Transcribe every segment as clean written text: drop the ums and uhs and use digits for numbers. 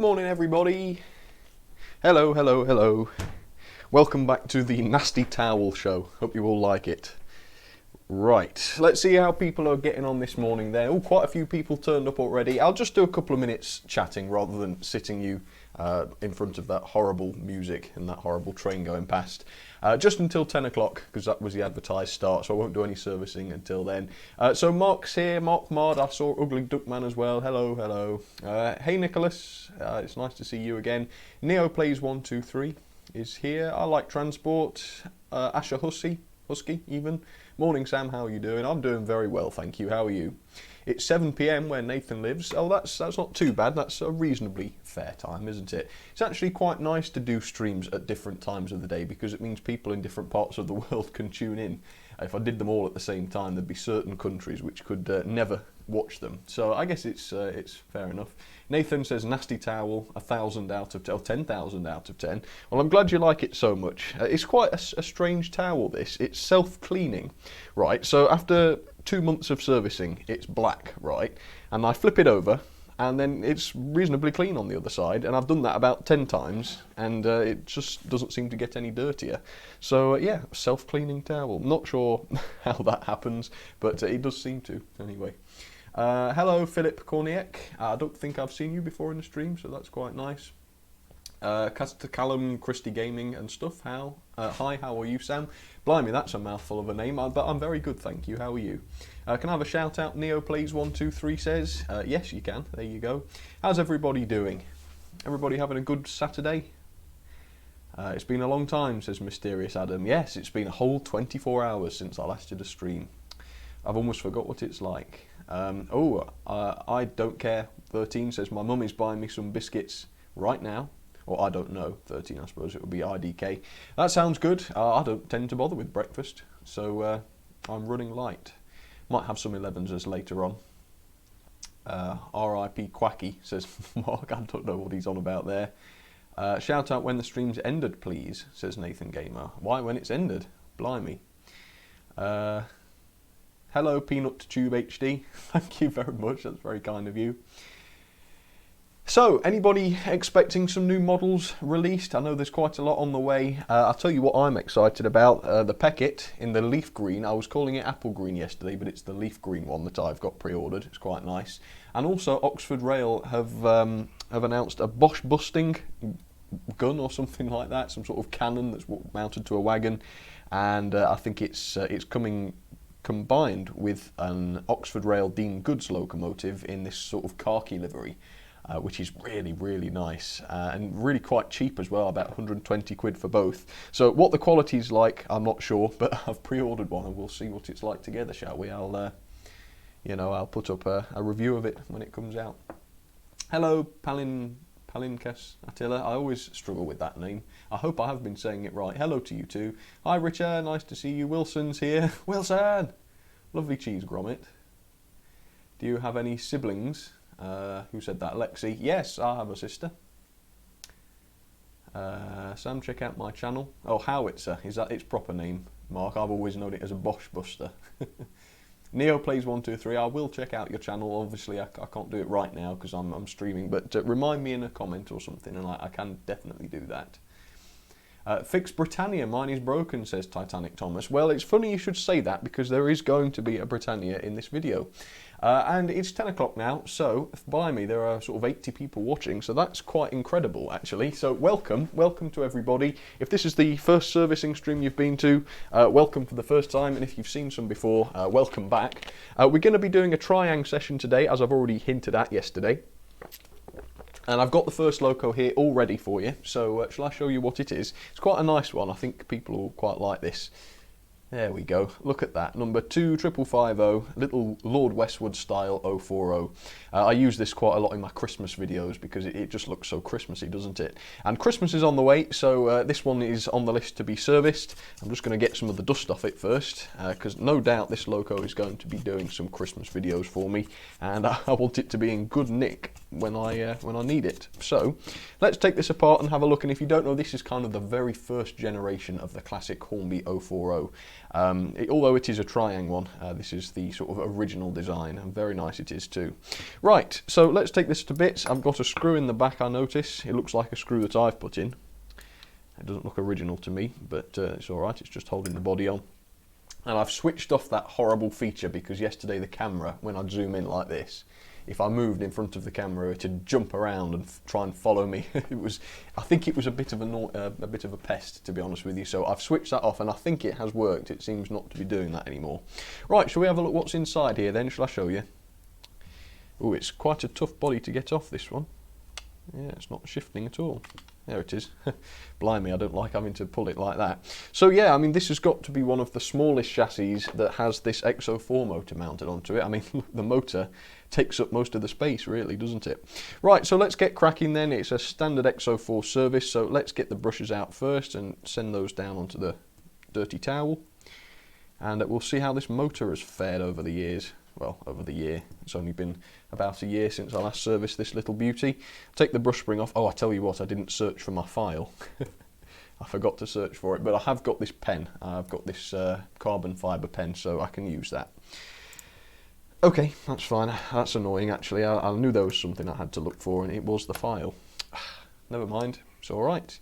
morning everybody. Hello, hello, hello. Welcome back to the Nasty Towel Show. Hope you all like it. Right, let's see how people are getting on this morning there. Oh, quite a few people turned up already. I'll just do a couple of minutes chatting rather than sitting you in front of that horrible music and that horrible train going past. Just until 10 o'clock, because that was the advertised start, so I won't do any servicing until then. So Mark's here, Mark Mard, I saw Ugly Duckman as well. Hello, hello. Hey Nicholas, it's nice to see you again. Neo Plays 123 is here. I like transport. Asher Husky even. Morning Sam, how are you doing? I'm doing very well, thank you. How are you? It's 7 PM where Nathan lives. Oh, that's not too bad. That's a reasonably fair time, isn't it? It's actually quite nice to do streams at different times of the day because it means people in different parts of the world can tune in. If I did them all at the same time, there'd be certain countries which could never watch them. So I guess it's fair enough. Nathan says nasty towel, 1,000 out of 10, 10,000 out of 10. Well, I'm glad you like it so much. It's quite a strange towel, this. It's self-cleaning, right? So after 2 months of servicing, it's black, right? And I flip it over, and then it's reasonably clean on the other side. And I've done that about 10 times, and it just doesn't seem to get any dirtier. So yeah, self-cleaning towel. Not sure how that happens, but it does seem to, anyway. Hello, Philip Korniak. I don't think I've seen you before in the stream, so that's quite nice. Castor Callum, Christie Gaming and stuff. Hi, how are you, Sam? Blimey, that's a mouthful of a name, but I'm very good, thank you. How are you? Can I have a shout out? Neo Plays 123 says. Yes, you can. There you go. How's everybody doing? Everybody having a good Saturday? It's been a long time, says Mysterious Adam. Yes, it's been a whole 24 hours since I last did a stream. I've almost forgot what it's like. I don't care. 13 says my mum is buying me some biscuits right now. Or I don't know. 13, I suppose it would be IDK. That sounds good. I don't tend to bother with breakfast, so I'm running light. Might have some 11s later on. RIP Quacky says Mark. I don't know what he's on about there. Shout out when the stream's ended, please, says Nathan Gamer. Why when it's ended? Blimey. Hello, Peanut Tube HD. Thank you very much. That's very kind of you. So, anybody expecting some new models released? I know there's quite a lot on the way. I'll tell you what I'm excited about. The Peckett in the leaf green. I was calling it apple green yesterday, but it's the leaf green one that I've got pre-ordered. It's quite nice. And also, Oxford Rail have announced a Bosch busting gun or something like that. Some sort of cannon that's mounted to a wagon. And I think it's coming combined with an Oxford Rail Dean Goods locomotive in this sort of khaki livery, which is really, really nice and really quite cheap as well, about 120 quid for both. So what the quality's like, I'm not sure, but I've pre-ordered one and we'll see what it's like together, shall we? I'll put up a review of it when it comes out. Hello, Palinkas Attila. I always struggle with that name. I hope I have been saying it right. Hello to you too. Hi Richard, nice to see you. Wilson's here. Wilson! Lovely cheese grommet. Do you have any siblings? Who said that? Lexi. Yes, I have a sister. Sam, check out my channel. Oh, Howitzer. Is that its proper name, Mark? I've always known it as a Bosch Buster. Neo Plays 123. I will check out your channel. Obviously, I can't do it right now because I'm streaming, but remind me in a comment or something, and I can definitely do that. Fix Britannia, mine is broken, says Titanic Thomas. Well, it's funny you should say that because there is going to be a Britannia in this video. And it's 10 o'clock now, so by me there are sort of 80 people watching, so that's quite incredible actually. So welcome to everybody. If this is the first servicing stream you've been to, welcome for the first time, and if you've seen some before, welcome back. We're going to be doing a Triang session today, as I've already hinted at yesterday. And I've got the first loco here all ready for you, so shall I show you what it is? It's quite a nice one, I think people will quite like this. There we go, look at that, number 25550, little Lord Westwood style 040. I use this quite a lot in my Christmas videos because it just looks so Christmassy, doesn't it? And Christmas is on the way, so this one is on the list to be serviced. I'm just going to get some of the dust off it first, because no doubt this loco is going to be doing some Christmas videos for me, and I want it to be in good nick when I need it. So let's take this apart and have a look. And if you don't know, this is kind of the very first generation of the classic Hornby 040. Although it is a Triang one, this is the sort of original design, and very nice it is too. Right, so let's take this to bits. I've got a screw in the back, I notice. It looks like a screw that I've put in. It doesn't look original to me, but it's alright, it's just holding the body on. And I've switched off that horrible feature because yesterday the camera, when I'd zoom in like this, if I moved in front of the camera, it'd jump around and try and follow me. I think it was a bit of a pest, to be honest with you. So I've switched that off, and I think it has worked. It seems not to be doing that anymore. Right, shall we have a look what's inside here then? Shall I show you? Oh, it's quite a tough body to get off, this one. Yeah, it's not shifting at all. There it is. Blimey, I don't like having to pull it like that. So yeah, I mean, this has got to be one of the smallest chassis that has this X04 motor mounted onto it. I mean, the motor takes up most of the space, really, doesn't it? Right, so let's get cracking then. It's a standard X04 service, so let's get the brushes out first and send those down onto the dirty towel. And we'll see how this motor has fared over the years. Well, over the year. It's only been about a year since I last serviced this little beauty. Take the brush spring off. Oh, I tell you what, I didn't search for my file. I forgot to search for it, but I have got this pen. I've got this carbon fibre pen, so I can use that. Okay, that's fine. That's annoying, actually. I knew there was something I had to look for, and it was the file. Never mind, it's all right.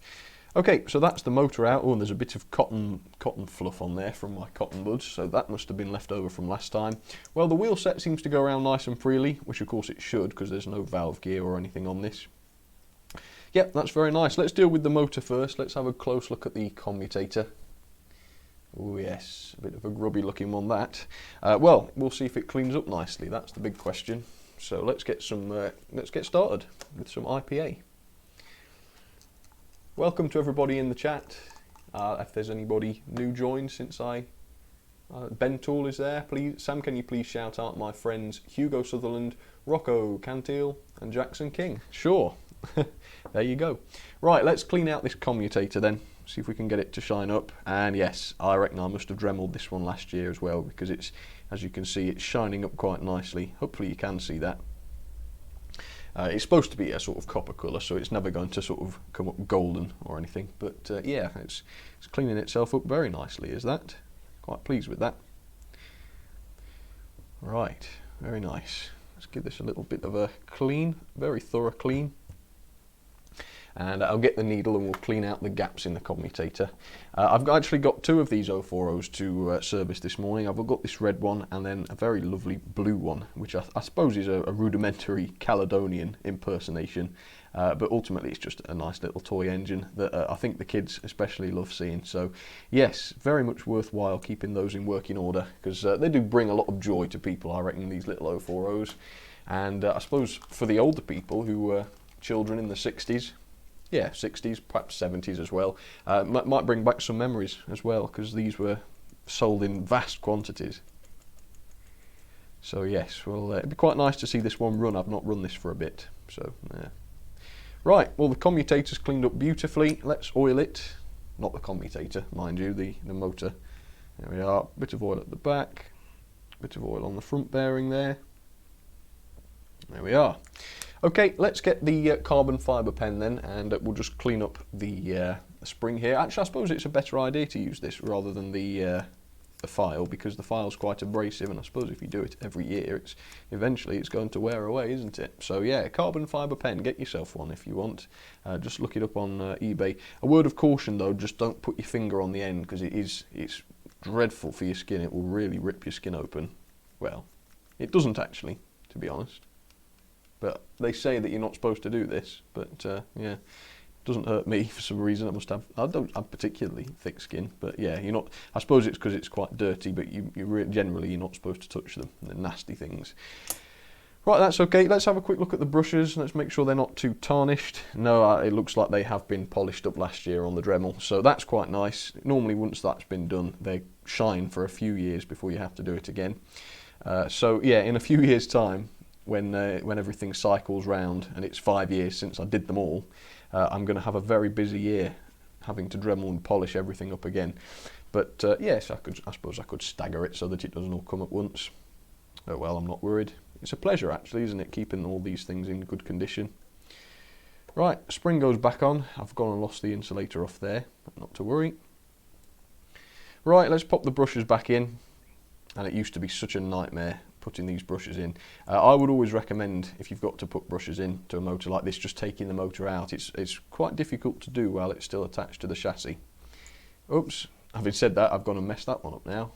Okay, so that's the motor out. Oh, and there's a bit of cotton fluff on there from my cotton buds, so that must have been left over from last time. Well, the wheel set seems to go around nice and freely, which of course it should, because there's no valve gear or anything on this. Yep, that's very nice. Let's deal with the motor first. Let's have a close look at the commutator. Oh yes, a bit of a grubby looking one that. Well, we'll see if it cleans up nicely. That's the big question. So let's get started with some IPA. Welcome to everybody in the chat. If there's anybody new joined since Ben Tool is there, please. Sam, can you please shout out my friends Hugo Sutherland, Rocco Cantil and Jackson King? Sure. There you go. Right, let's clean out this commutator then. See if we can get it to shine up. And yes, I reckon I must have Dremeled this one last year as well, because it's, as you can see, it's shining up quite nicely. Hopefully you can see that. It's supposed to be a sort of copper colour, so it's never going to sort of come up golden or anything. But yeah, it's cleaning itself up very nicely, is that? Quite pleased with that. Right, very nice. Let's give this a little bit of a clean, very thorough clean. And I'll get the needle and we'll clean out the gaps in the commutator. I've actually got two of these 040s to service this morning. I've got this red one and then a very lovely blue one, which I suppose is a rudimentary Caledonian impersonation. But ultimately it's just a nice little toy engine that I think the kids especially love seeing. So yes, very much worthwhile keeping those in working order, because they do bring a lot of joy to people, I reckon, these little 040s. And I suppose for the older people who were children in the 60s, yeah, 60s, perhaps 70s as well. Might bring back some memories as well, because these were sold in vast quantities. So yes, well, it'd be quite nice to see this one run. I've not run this for a bit, so yeah. Right, well, the commutator's cleaned up beautifully. Let's oil it. Not the commutator, mind you, the motor. There we are, bit of oil at the back, bit of oil on the front bearing there. There we are. Okay, let's get the carbon fibre pen then, and we'll just clean up the spring here. Actually, I suppose it's a better idea to use this rather than the file, because the file's quite abrasive, and I suppose if you do it every year, eventually it's going to wear away, isn't it? So yeah, carbon fibre pen, get yourself one if you want. Just look it up on eBay. A word of caution though, just don't put your finger on the end, because it's dreadful for your skin. It will really rip your skin open. Well, it doesn't actually, to be honest. But they say that you're not supposed to do this, but yeah, it doesn't hurt me for some reason. I don't have particularly thick skin, but yeah, you're not. I suppose it's because it's quite dirty, but generally you're not supposed to touch them. They're nasty things. Right, that's okay. Let's have a quick look at the brushes. Let's make sure they're not too tarnished. No, it looks like they have been polished up last year on the Dremel, so that's quite nice. Normally, once that's been done, they shine for a few years before you have to do it again. So yeah, in a few years' time, when everything cycles round and it's 5 years since I did them all, I'm going to have a very busy year having to Dremel and polish everything up again. But yes, I suppose I could stagger it so that it doesn't all come at once. Oh well, I'm not worried. It's a pleasure actually, isn't it, keeping all these things in good condition. Right, spring goes back on. I've gone and lost the insulator off there, but not to worry. Right, let's pop the brushes back in. And it used to be such a nightmare putting these brushes in. I would always recommend, if you've got to put brushes in to a motor like this, just taking the motor out. It's quite difficult to do while it's still attached to the chassis. Oops, having said that, I've gone and messed that one up now.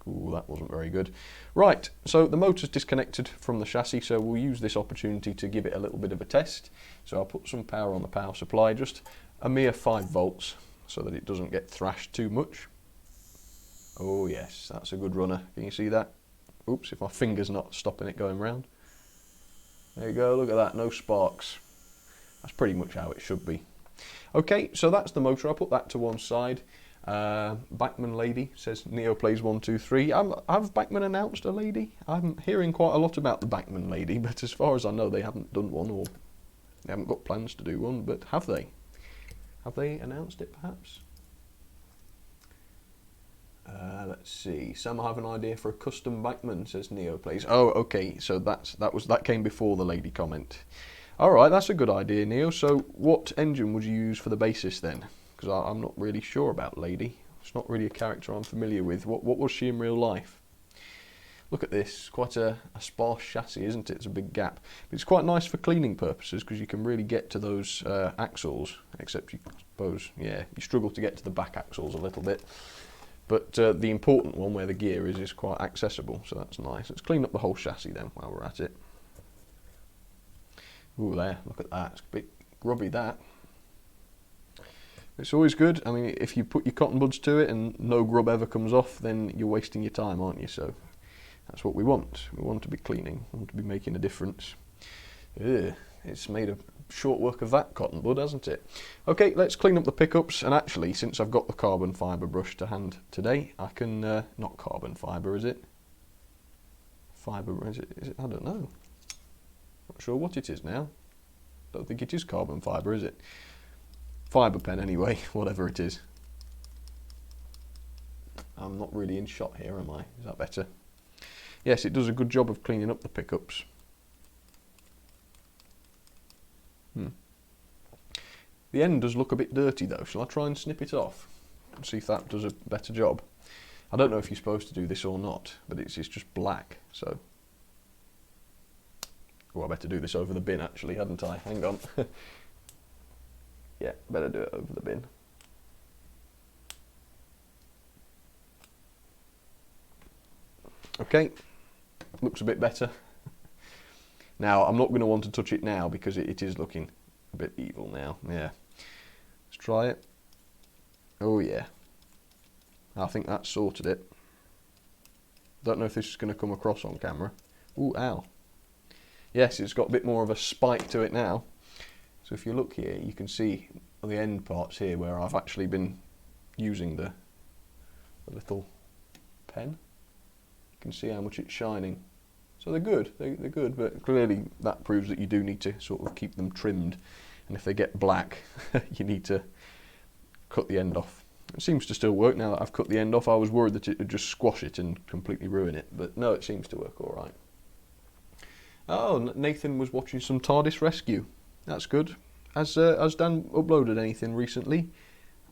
Ooh, that wasn't very good. Right, so the motor's disconnected from the chassis, so we'll use this opportunity to give it a little bit of a test. So I'll put some power on the power supply, just a mere 5 volts, so that it doesn't get thrashed too much. Oh yes, that's a good runner. Can you see that? Oops, if my finger's not stopping it going round. There you go, look at that, no sparks. That's pretty much how it should be. Okay, so that's the motor. I'll put that to one side. Backman lady says Neo plays 1, 2, 3. Have Backman announced a lady? I'm hearing quite a lot about the Backman lady, but as far as I know they haven't done one, or they haven't got plans to do one, but have they? Have they announced it perhaps? Let's see. Sam, I have an idea for a custom Backman, says Neo plays. Oh, okay. So that came before the lady comment. All right, that's a good idea, Neo. So, what engine would you use for the basis then? Because I'm not really sure about Lady. It's not really a character I'm familiar with. What was she in real life? Look at this. Quite a sparse chassis, isn't it? It's a big gap. But it's quite nice for cleaning purposes because you can really get to those axles. Except you suppose, yeah, you struggle to get to the back axles a little bit. But the important one, where the gear is quite accessible, so that's nice. Let's clean up the whole chassis then, while we're at it. Ooh, there, look at that. It's a bit grubby, that. It's always good. I mean, if you put your cotton buds to it and no grub ever comes off, then you're wasting your time, aren't you? So that's what we want. We want to be cleaning. We want to be making a difference. Ugh, it's made a short work of that cotton bud, hasn't it? Okay, let's clean up the pickups. And actually, since I've got the carbon fibre brush to hand today, I can not carbon fibre, is it? Fibre, is it? I don't know. Not sure what it is now. Don't think it is carbon fibre, is it? Fibre pen anyway, whatever it is. I'm not really in shot here, am I? Is that better? Yes, it does a good job of cleaning up the pickups. The end does look a bit dirty though. Shall I try and snip it off and see if that does a better job? I don't know if you're supposed to do this or not, but it's just black, so... Oh, I better do this over the bin actually, hadn't I? Hang on. Yeah, better do it over the bin. Okay, looks a bit better. Now, I'm not going to want to touch it now because it is looking a bit evil now. Yeah, let's try it. Oh yeah, I think that sorted it. Don't know if this is going to come across on camera. Ooh, ow. Yes, it's got a bit more of a spike to it now. So if you look here, you can see the end parts here where I've actually been using the little pen. You can see how much it's shining. So they're good, they're good, but clearly that proves that you do need to sort of keep them trimmed. And if they get black, you need to cut the end off. It seems to still work now that I've cut the end off. I was worried that it would just squash it and completely ruin it, but no, it seems to work all right. Oh, Nathan was watching some TARDIS Rescue. That's good. Has Dan uploaded anything recently?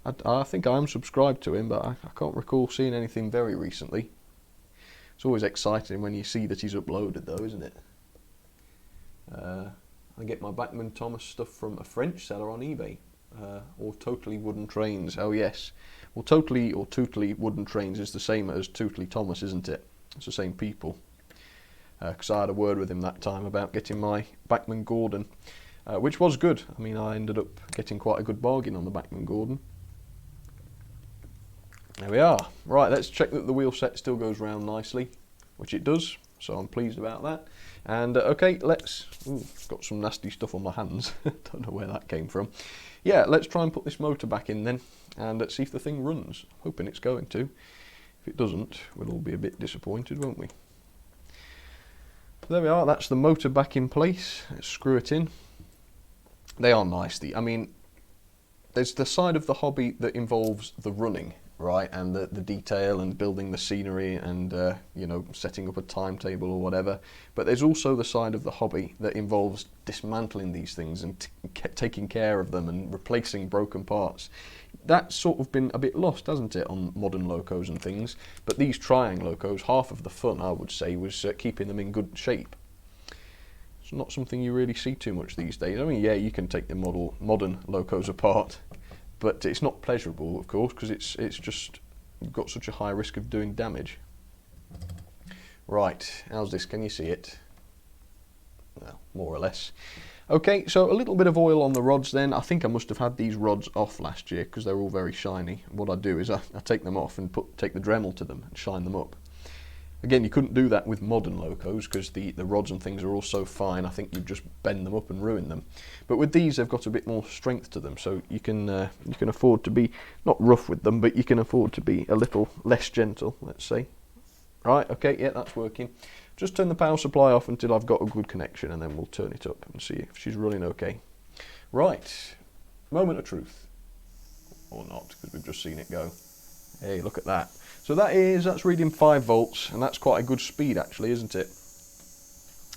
I think I am subscribed to him, but I can't recall seeing anything very recently. It's always exciting when you see that he's uploaded though, isn't it? I get my Backman Thomas stuff from a French seller on eBay. Or Totally Wooden Trains. Oh yes. Well, Totally or Tootly Wooden Trains is the same as Tootly Thomas, isn't it? It's the same people. Because I had a word with him that time about getting my Backman Gordon. Which was good. I mean, I ended up getting quite a good bargain on the Backman Gordon. There we are. Right, let's check that the wheel set still goes round nicely, which it does, so I'm pleased about that. And okay, let's... Ooh, got some nasty stuff on my hands. Don't know where that came from. Yeah, let's try and put this motor back in then, and let's see if the thing runs. I'm hoping it's going to. If it doesn't, we'll all be a bit disappointed, won't we? There we are, that's the motor back in place. Let's screw it in. They are nice. I mean, there's the side of the hobby that involves the running, right, and the detail and building the scenery and you know, setting up a timetable or whatever. But there's also the side of the hobby that involves dismantling these things and taking care of them and replacing broken parts. That's sort of been a bit lost, hasn't it, on modern locos and things. But these trying locos, half of the fun, I would say, was keeping them in good shape. It's not something you really see too much these days. I mean, yeah, you can take the modern locos apart, but it's not pleasurable, of course, because it's just, you've got such a high risk of doing damage. Right, how's this? Can you see it? Well, more or less. Okay, so a little bit of oil on the rods then. I think I must have had these rods off last year because they're all very shiny. What I do is I take them off and take the Dremel to them and shine them up. Again, you couldn't do that with modern locos because the rods and things are all so fine. I think you'd just bend them up and ruin them. But with these, they've got a bit more strength to them, so you can afford to be not rough with them, but you can afford to be a little less gentle, let's say. Right, okay, yeah, that's working. Just turn the power supply off until I've got a good connection, and then we'll turn it up and see if she's running okay. Right, moment of truth. Or not, because we've just seen it go. Hey, look at that. So that's reading 5 volts, and that's quite a good speed actually, isn't it?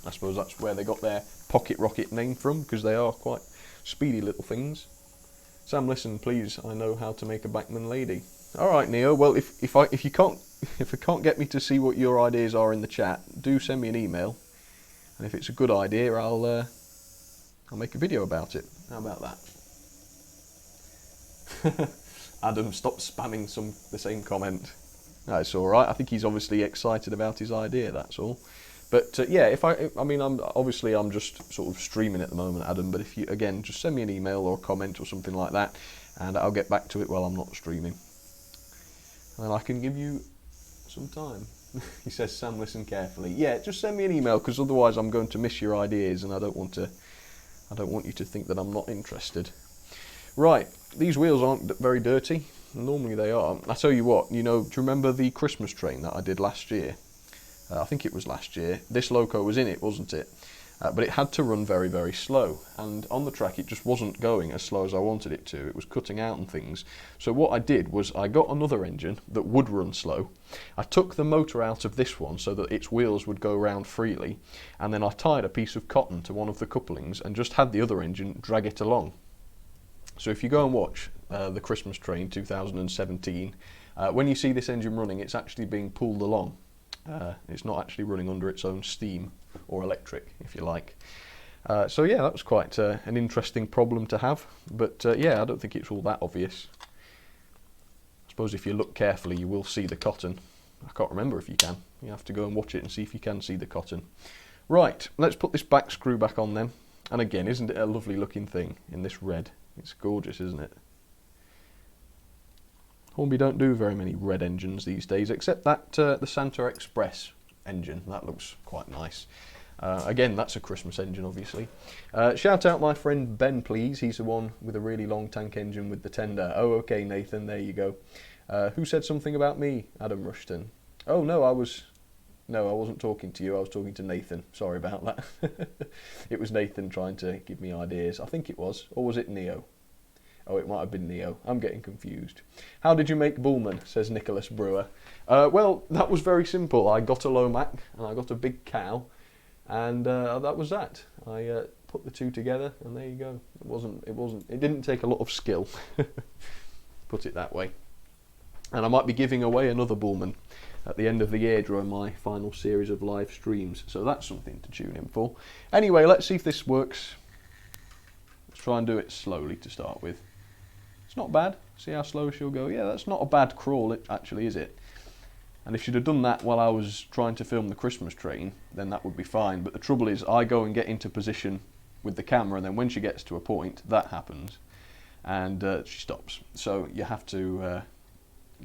I suppose that's where they got their pocket rocket name from, because they are quite speedy little things. Sam, listen, please, I know how to make a Bachmann lady. Alright, Neo, well, if I can't get me to see what your ideas are in the chat, do send me an email, and if it's a good idea, I'll make a video about it. How about that? Adam, stop spamming the same comment. That's all right. I think he's obviously excited about his idea. That's all. But yeah, I mean, I'm just sort of streaming at the moment, Adam. But if you again, just send me an email or a comment or something like that, and I'll get back to it while I'm not streaming. And I can give you some time. He says, Sam, listen carefully. Yeah, just send me an email, because otherwise I'm going to miss your ideas, and I don't want you to think that I'm not interested. Right, these wheels aren't very dirty. Normally they are. I tell you what, you know, do you remember the Christmas train that I did last year? I think it was last year. This loco was in it, wasn't it? But it had to run very, very slow. And on the track, it just wasn't going as slow as I wanted it to. It was cutting out and things. So what I did was I got another engine that would run slow. I took the motor out of this one so that its wheels would go around freely. And then I tied a piece of cotton to one of the couplings and just had the other engine drag it along. So if you go and watch the Christmas Train 2017, when you see this engine running, it's actually being pulled along. It's not actually running under its own steam or electric, if you like. So yeah, that was quite an interesting problem to have. But yeah, I don't think it's all that obvious. I suppose if you look carefully, you will see the cotton. I can't remember if you can. You have to go and watch it and see if you can see the cotton. Right, let's put this back screw back on then. And again, isn't it a lovely looking thing in this red? It's gorgeous, isn't it? Hornby don't do very many red engines these days, except that the Santa Express engine. That looks quite nice. Again, that's a Christmas engine, obviously. Shout out my friend Ben, please. He's the one with a really long tank engine with the tender. Oh, okay, Nathan, there you go. Who said something about me? Adam Rushton. Oh, no, I wasn't talking to you. I was talking to Nathan. Sorry about that. It was Nathan trying to give me ideas. I think it was. Or was it Neo? Oh, it might have been Neo. I'm getting confused. How did you make Bullman? Says Nicholas Brewer. Well, that was very simple. I got a Lomac and I got a big cow, and that was that. I put the two together, and there you go. It didn't take a lot of skill. Put it that way. And I might be giving away another Bullman at the end of the year during my final series of live streams. So that's something to tune in for. Anyway, let's see if this works. Let's try and do it slowly to start with. It's not bad. See how slow she'll go? Yeah, that's not a bad crawl, actually, is it? And if she'd have done that while I was trying to film the Christmas train, then that would be fine. But the trouble is, I go and get into position with the camera, and then when she gets to a point, that happens, and she stops. So you have to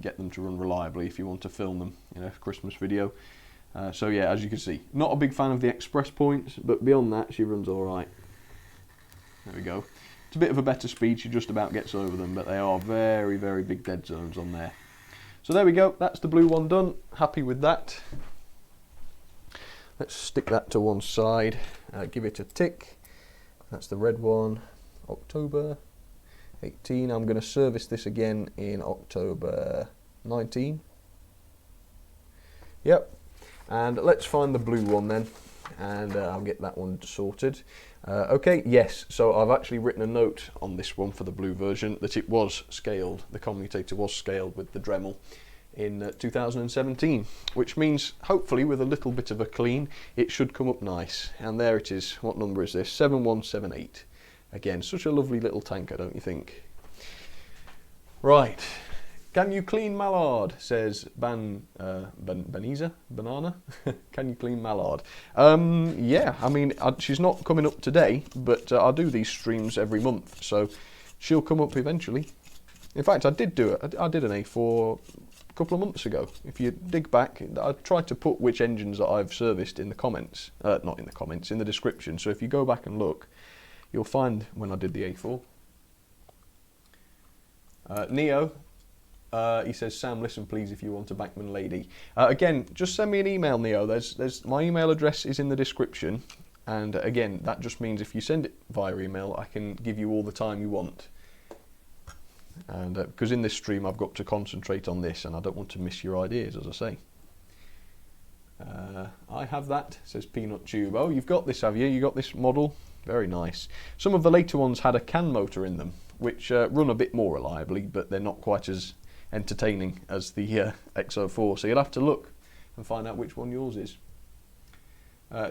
get them to run reliably if you want to film them in a Christmas video. So yeah, as you can see, not a big fan of the express points, but beyond that, she runs all right. There we go. It's a bit of a better speed, she just about gets over them, but they are very, very big dead zones on there. So there we go, that's the blue one done. Happy with that. Let's stick that to one side, give it a tick. That's the red one, October 18. I'm going to service this again in October 19. Yep. And let's find the blue one then, and I'll get that one sorted. Okay, yes, so I've actually written a note on this one for the blue version that it was scaled, the commutator was scaled with the Dremel in 2017, which means hopefully with a little bit of a clean it should come up nice. And there it is. What number is this? 7178. Again, such a lovely little tanker, don't you think? Right. Can you clean mallard? Says Beniza Banana. Can you clean mallard? Yeah, I mean, she's not coming up today, but I do these streams every month, so she'll come up eventually. In fact, I did do it. I did an A4 a couple of months ago. If you dig back, I tried to put which engines that I've serviced in the comments. Not in the comments, in the description. So if you go back and look, you'll find when I did the A4. Neo. He says, Sam, listen please if you want a Backman lady. Again, just send me an email, Neo. There's my email address is in the description, and again, that just means if you send it via email, I can give you all the time you want. And because in this stream I've got to concentrate on this, and I don't want to miss your ideas, as I say. I have that, says Peanut Tube. Oh, you've got this, have you? You got this model? Very nice. Some of the later ones had a CAN motor in them, which run a bit more reliably, but they're not quite as entertaining as the X04, so you'll have to look and find out which one yours is.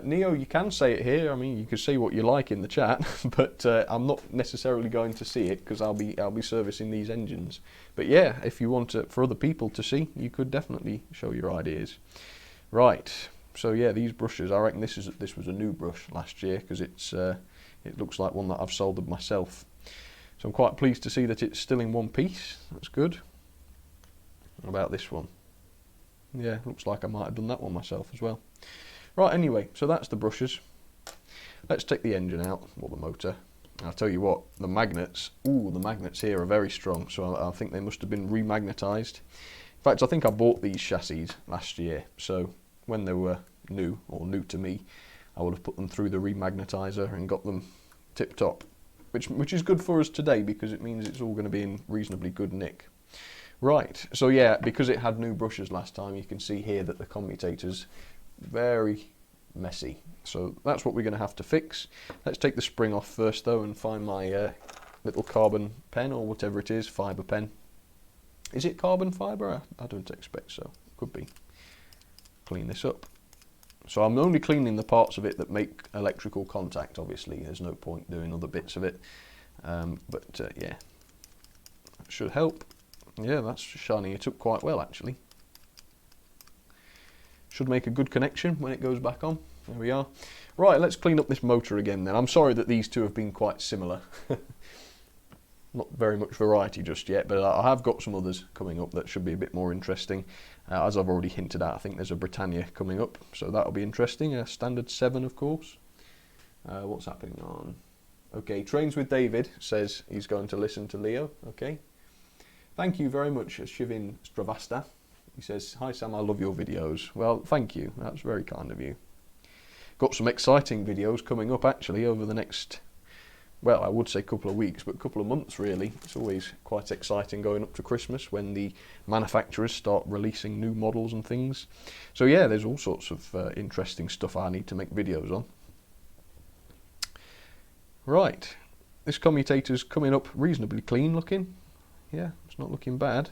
Neo, you can say it here. I mean, you can say what you like in the chat, but I'm not necessarily going to see it because I'll be servicing these engines. But yeah, if you want for other people to see, you could definitely show your ideas. Right. So yeah, these brushes. I reckon this was a new brush last year because it looks like one that I've soldered myself. So I'm quite pleased to see that it's still in one piece. That's good. What about this one? Yeah, looks like I might have done that one myself as well. Right, anyway, so that's the brushes. Let's take the engine out, or the motor. I'll tell you what, the magnets, the magnets here are very strong, so I think they must have been remagnetised. In fact, I think I bought these chassis last year, so when they were new, or new to me, I would have put them through the remagnetiser and got them tip-top, which is good for us today because it means it's all going to be in reasonably good nick. Right, so yeah, because it had new brushes last time, you can see here that the commutator's very messy. So that's what we're going to have to fix. Let's take the spring off first though and find my little carbon pen or whatever it is, fibre pen. Is it carbon fibre? I don't expect so. Could be. Clean this up. So I'm only cleaning the parts of it that make electrical contact, obviously. There's no point doing other bits of it. Yeah, that should help. Yeah, that's shining it up quite well actually. Should make a good connection when it goes back on. There we are. Right, let's clean up this motor again then. I'm sorry that these two have been quite similar. Not very much variety just yet, but I have got some others coming up that should be a bit more interesting. As I've already hinted at, I think there's a Britannia coming up, so that'll be interesting. A standard 7, of course. What's happening on? Okay, Trains with David says he's going to listen to Leo. Okay. Thank you very much, Shivin Stravasta. He says, hi Sam, I love your videos. Well, thank you. That's very kind of you. Got some exciting videos coming up actually over the next, well, I would say couple of weeks, but couple of months really. It's always quite exciting going up to Christmas when the manufacturers start releasing new models and things. So yeah, there's all sorts of interesting stuff I need to make videos on. Right, this commutator's coming up reasonably clean looking. Yeah, it's not looking bad.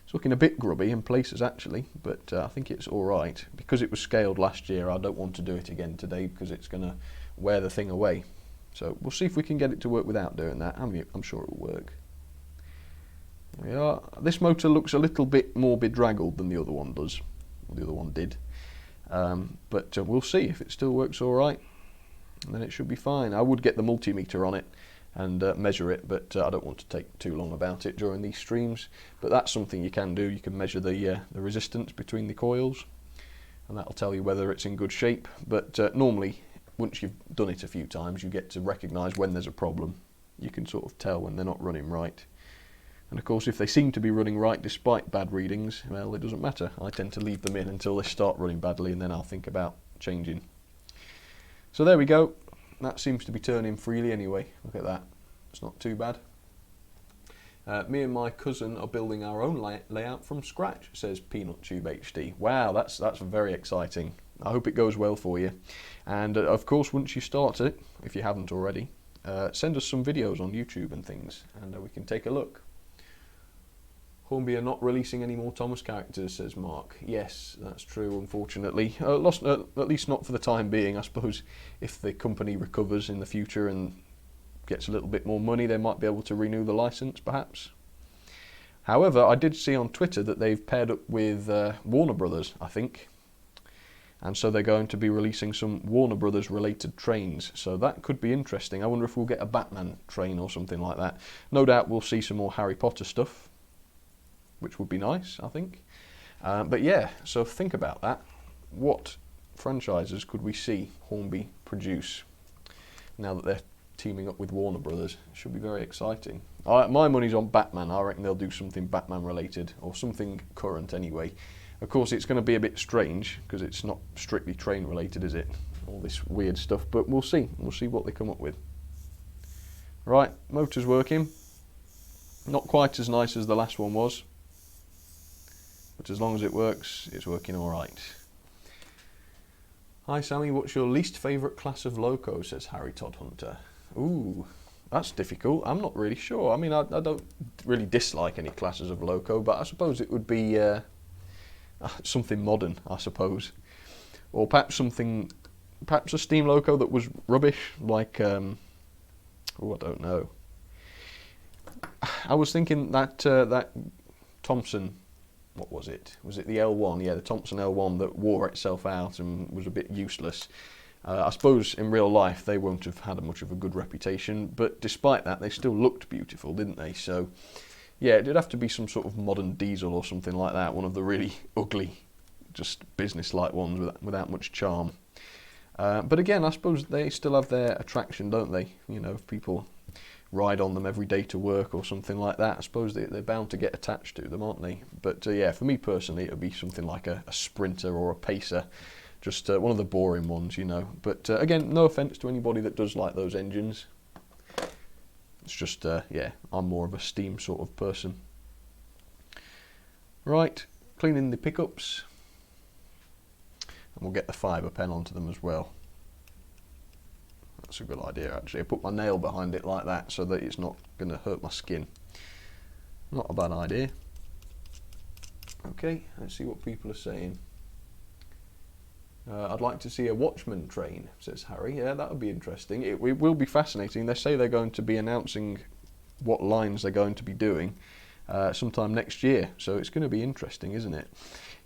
It's looking a bit grubby in places actually, but I think it's alright. Because it was scaled last year, I don't want to do it again today because it's going to wear the thing away. So we'll see if we can get it to work without doing that. I'm sure it will work. There we are. This motor looks a little bit more bedraggled than the other one does. Or the other one did. But we'll see if it still works alright. And then it should be fine. I would get the multimeter on it and measure it, but I don't want to take too long about it during these streams. But that's something you can do. You can measure the resistance between the coils, and that'll tell you whether it's in good shape. But normally, once you've done it a few times, you get to recognise when there's a problem. You can sort of tell when they're not running right. And of course, if they seem to be running right despite bad readings, well, it doesn't matter. I tend to leave them in until they start running badly, and then I'll think about changing. So there we go. That seems to be turning freely anyway. Look at that. It's not too bad. Me and my cousin are building our own layout from scratch, says Peanut Tube HD. Wow, that's very exciting. I hope it goes well for you. And of course, once you start it, if you haven't already, send us some videos on YouTube and things, and we can take a look. Hornby are not releasing any more Thomas characters, says Mark. Yes, that's true, unfortunately. At least not for the time being. I suppose if the company recovers in the future and gets a little bit more money, they might be able to renew the license, perhaps. However, I did see on Twitter that they've paired up with Warner Brothers, I think. And so they're going to be releasing some Warner Brothers related trains. So that could be interesting. I wonder if we'll get a Batman train or something like that. No doubt we'll see some more Harry Potter stuff, which would be nice, I think. But yeah, so think about that. What franchises could we see Hornby produce now that they're teaming up with Warner Brothers? It should be very exciting. My money's on Batman. I reckon they'll do something Batman related, or something current anyway. Of course, it's going to be a bit strange because it's not strictly train related, is it? All this weird stuff, but we'll see. We'll see what they come up with. Right, motor's working. Not quite as nice as the last one was, but as long as it works, it's working all right. Hi Sammy, what's your least favourite class of loco, says Harry Todd Hunter. Ooh, that's difficult. I'm not really sure. I mean, I don't really dislike any classes of loco, but I suppose it would be something modern, I suppose. Or perhaps a steam loco that was rubbish, like, I don't know. I was thinking that Thompson, what was it? Was it the L1? Yeah, the Thompson L1 that wore itself out and was a bit useless. I suppose in real life they won't have had much of a good reputation, but despite that they still looked beautiful, didn't they? So yeah, it'd have to be some sort of modern diesel or something like that, one of the really ugly, just business-like ones without much charm. But again, I suppose they still have their attraction, don't they? You know, if people ride on them every day to work or something like that, I suppose they're bound to get attached to them, aren't they? But yeah, for me personally, it would be something like a Sprinter or a Pacer, just one of the boring ones, you know. But again, no offence to anybody that does like those engines. It's just, yeah, I'm more of a steam sort of person. Right, cleaning the pickups. And we'll get the fibre pen onto them as well. That's a good idea, actually. I put my nail behind it like that so that it's not going to hurt my skin. Not a bad idea. Okay, let's see what people are saying. I'd like to see a Watchman train, says Harry. Yeah, that would be interesting. It will be fascinating. They say they're going to be announcing what lines they're going to be doing sometime next year. So it's going to be interesting, isn't it?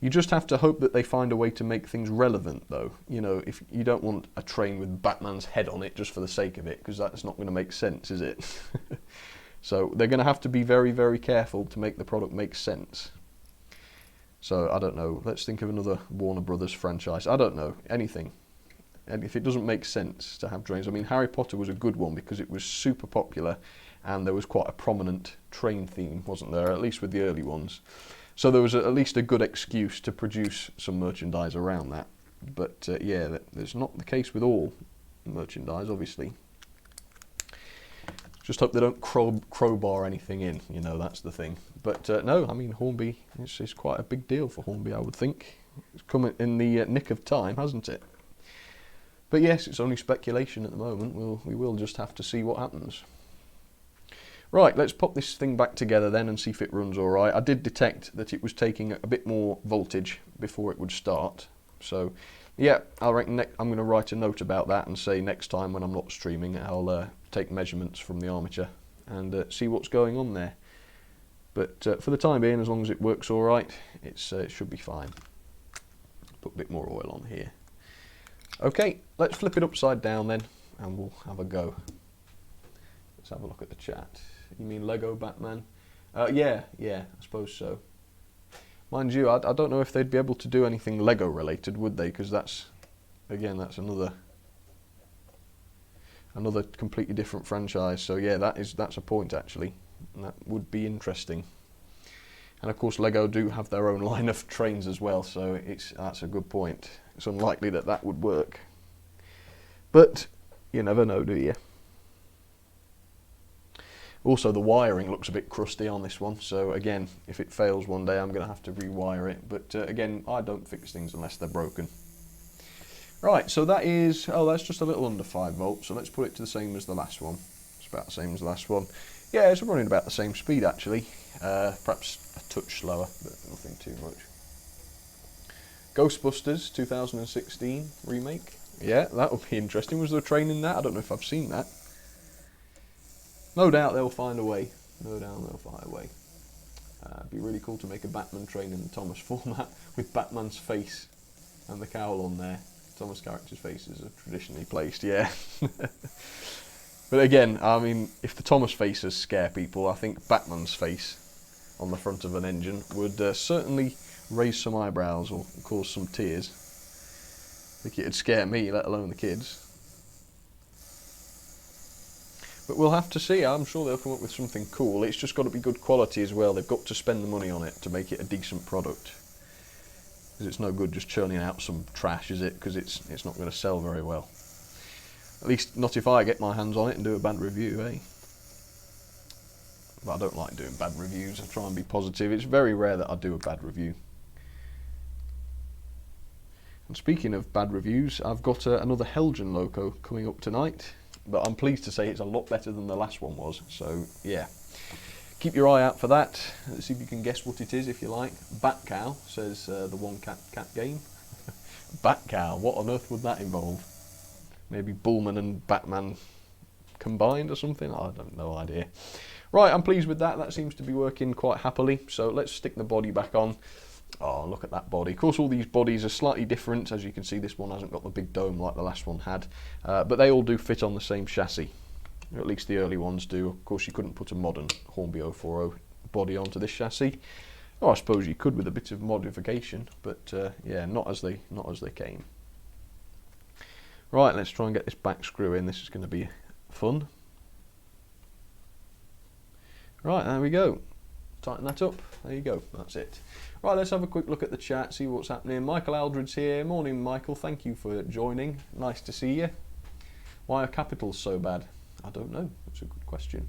You just have to hope that they find a way to make things relevant, though. You know, if you don't want a train with Batman's head on it just for the sake of it, because that's not going to make sense, is it? So they're going to have to be very, very careful to make the product make sense. So, I don't know, let's think of another Warner Brothers franchise. I don't know, anything. And if it doesn't make sense to have trains, I mean, Harry Potter was a good one because it was super popular and there was quite a prominent train theme, wasn't there, at least with the early ones. So there was at least a good excuse to produce some merchandise around that. But yeah, that's not the case with all merchandise, obviously. Just hope they don't crowbar anything in, you know, that's the thing. But no, I mean, Hornby, it's quite a big deal for Hornby, I would think. It's come in the nick of time, hasn't it? But yes, it's only speculation at the moment. We will just have to see what happens. Right, let's pop this thing back together then and see if it runs all right. I did detect that it was taking a bit more voltage before it would start. So, yeah, I reckon I'm going to write a note about that and say next time when I'm not streaming, I'll take measurements from the armature and see what's going on there. But for the time being, as long as it works all right, it should be fine. Put a bit more oil on here. Okay, let's flip it upside down then, and we'll have a go. Let's have a look at the chat. You mean Lego Batman? Yeah, I suppose so. Mind you, I don't know if they'd be able to do anything Lego related, would they? Because that's another completely different franchise. So yeah, that's a point actually. And that would be interesting. And of course, Lego do have their own line of trains as well, so that's a good point. It's unlikely that would work. But you never know, do you? Also, the wiring looks a bit crusty on this one, so again, if it fails one day, I'm going to have to rewire it. But again, I don't fix things unless they're broken. Right, so that is, oh, that's just a little under 5 volts, so let's put it to the same as the last one. It's about the same as the last one. Yeah, it's running about the same speed actually, perhaps a touch slower, but nothing too much. Ghostbusters 2016 remake. Yeah, that would be interesting. Was there a train in that? I don't know if I've seen that. No doubt they'll find a way. No doubt they'll find a way. It'd be really cool to make a Batman train in the Thomas format with Batman's face and the cowl on there. Thomas' character's faces are traditionally placed, yeah. But again, I mean, if the Thomas faces scare people, I think Batman's face on the front of an engine would certainly raise some eyebrows or cause some tears. I think it'd scare me, let alone the kids. But we'll have to see. I'm sure they'll come up with something cool. It's just got to be good quality as well. They've got to spend the money on it to make it a decent product. Because it's no good just churning out some trash, is it? Because it's not going to sell very well. At least not if I get my hands on it and do a bad review, eh? But I don't like doing bad reviews. I try and be positive. It's very rare that I do a bad review. And speaking of bad reviews, I've got another Helgen loco coming up tonight. But I'm pleased to say it's a lot better than the last one was. So, yeah. Keep your eye out for that. Let's see if you can guess what it is, if you like. Bat Cow, says the One Cat game. Bat Cow, what on earth would that involve? Maybe Bullman and Batman combined or something? I don't know, idea. Right, I'm pleased with that. That seems to be working quite happily. So let's stick the body back on. Oh, look at that body. Of course, all these bodies are slightly different. As you can see, this one hasn't got the big dome like the last one had. But they all do fit on the same chassis. Or at least the early ones do. Of course, you couldn't put a modern Hornby 040 body onto this chassis. Oh, I suppose you could with a bit of modification. But yeah, not as they came. Right, let's try and get this back screw in. This is going to be fun. Right, there we go. Tighten that up. There you go. That's it. Right, let's have a quick look at the chat, see what's happening. Michael Aldridge's here. Morning, Michael. Thank you for joining. Nice to see you. Why are capitals so bad? I don't know. That's a good question.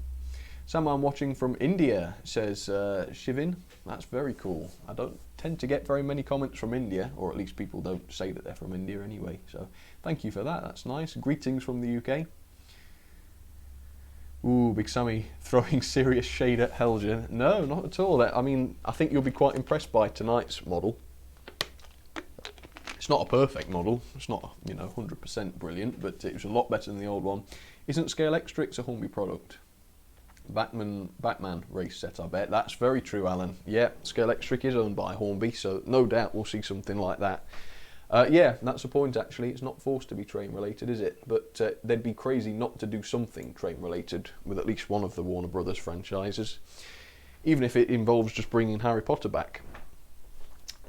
Someone watching from India, says Shivin. That's very cool. I don't tend to get very many comments from India, or at least people don't say that they're from India anyway. So thank you for that. That's nice. Greetings from the UK. Ooh, Big Sammy throwing serious shade at Helgen. No, not at all. I mean, I think you'll be quite impressed by tonight's model. It's not a perfect model. It's not, 100% brilliant, but it was a lot better than the old one. Isn't Scalextric a Hornby product? Batman race set, I bet. That's very true, Alan. Yeah, Scalextric is owned by Hornby, so no doubt we'll see something like that. Yeah, that's the point actually. It's not forced to be train related, is it? But they'd be crazy not to do something train related with at least one of the Warner Brothers franchises, even if it involves just bringing Harry Potter back.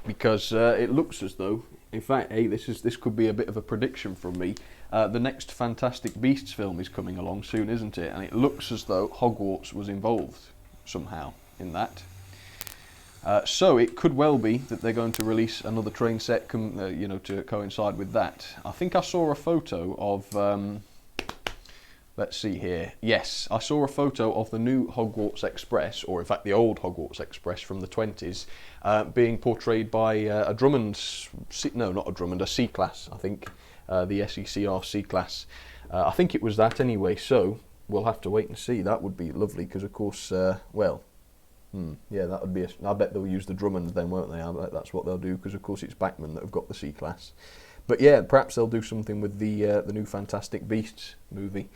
Because it looks as though, in fact, hey, this could be a bit of a prediction from me. The next Fantastic Beasts film is coming along soon, isn't it? And it looks as though Hogwarts was involved somehow in that. So it could well be that they're going to release another train set, to coincide with that. I think I saw a photo of, let's see here. Yes, I saw a photo of the new Hogwarts Express, or in fact the old Hogwarts Express from the 20s, being portrayed by a C-Class, I think, the SECR C-Class. I think it was that anyway, so we'll have to wait and see. That would be lovely, because of course, yeah, that would be. I bet they'll use the Drummonds then, won't they? I bet that's what they'll do, because of course it's Bachmann that have got the C-Class. But yeah, perhaps they'll do something with the new Fantastic Beasts movie.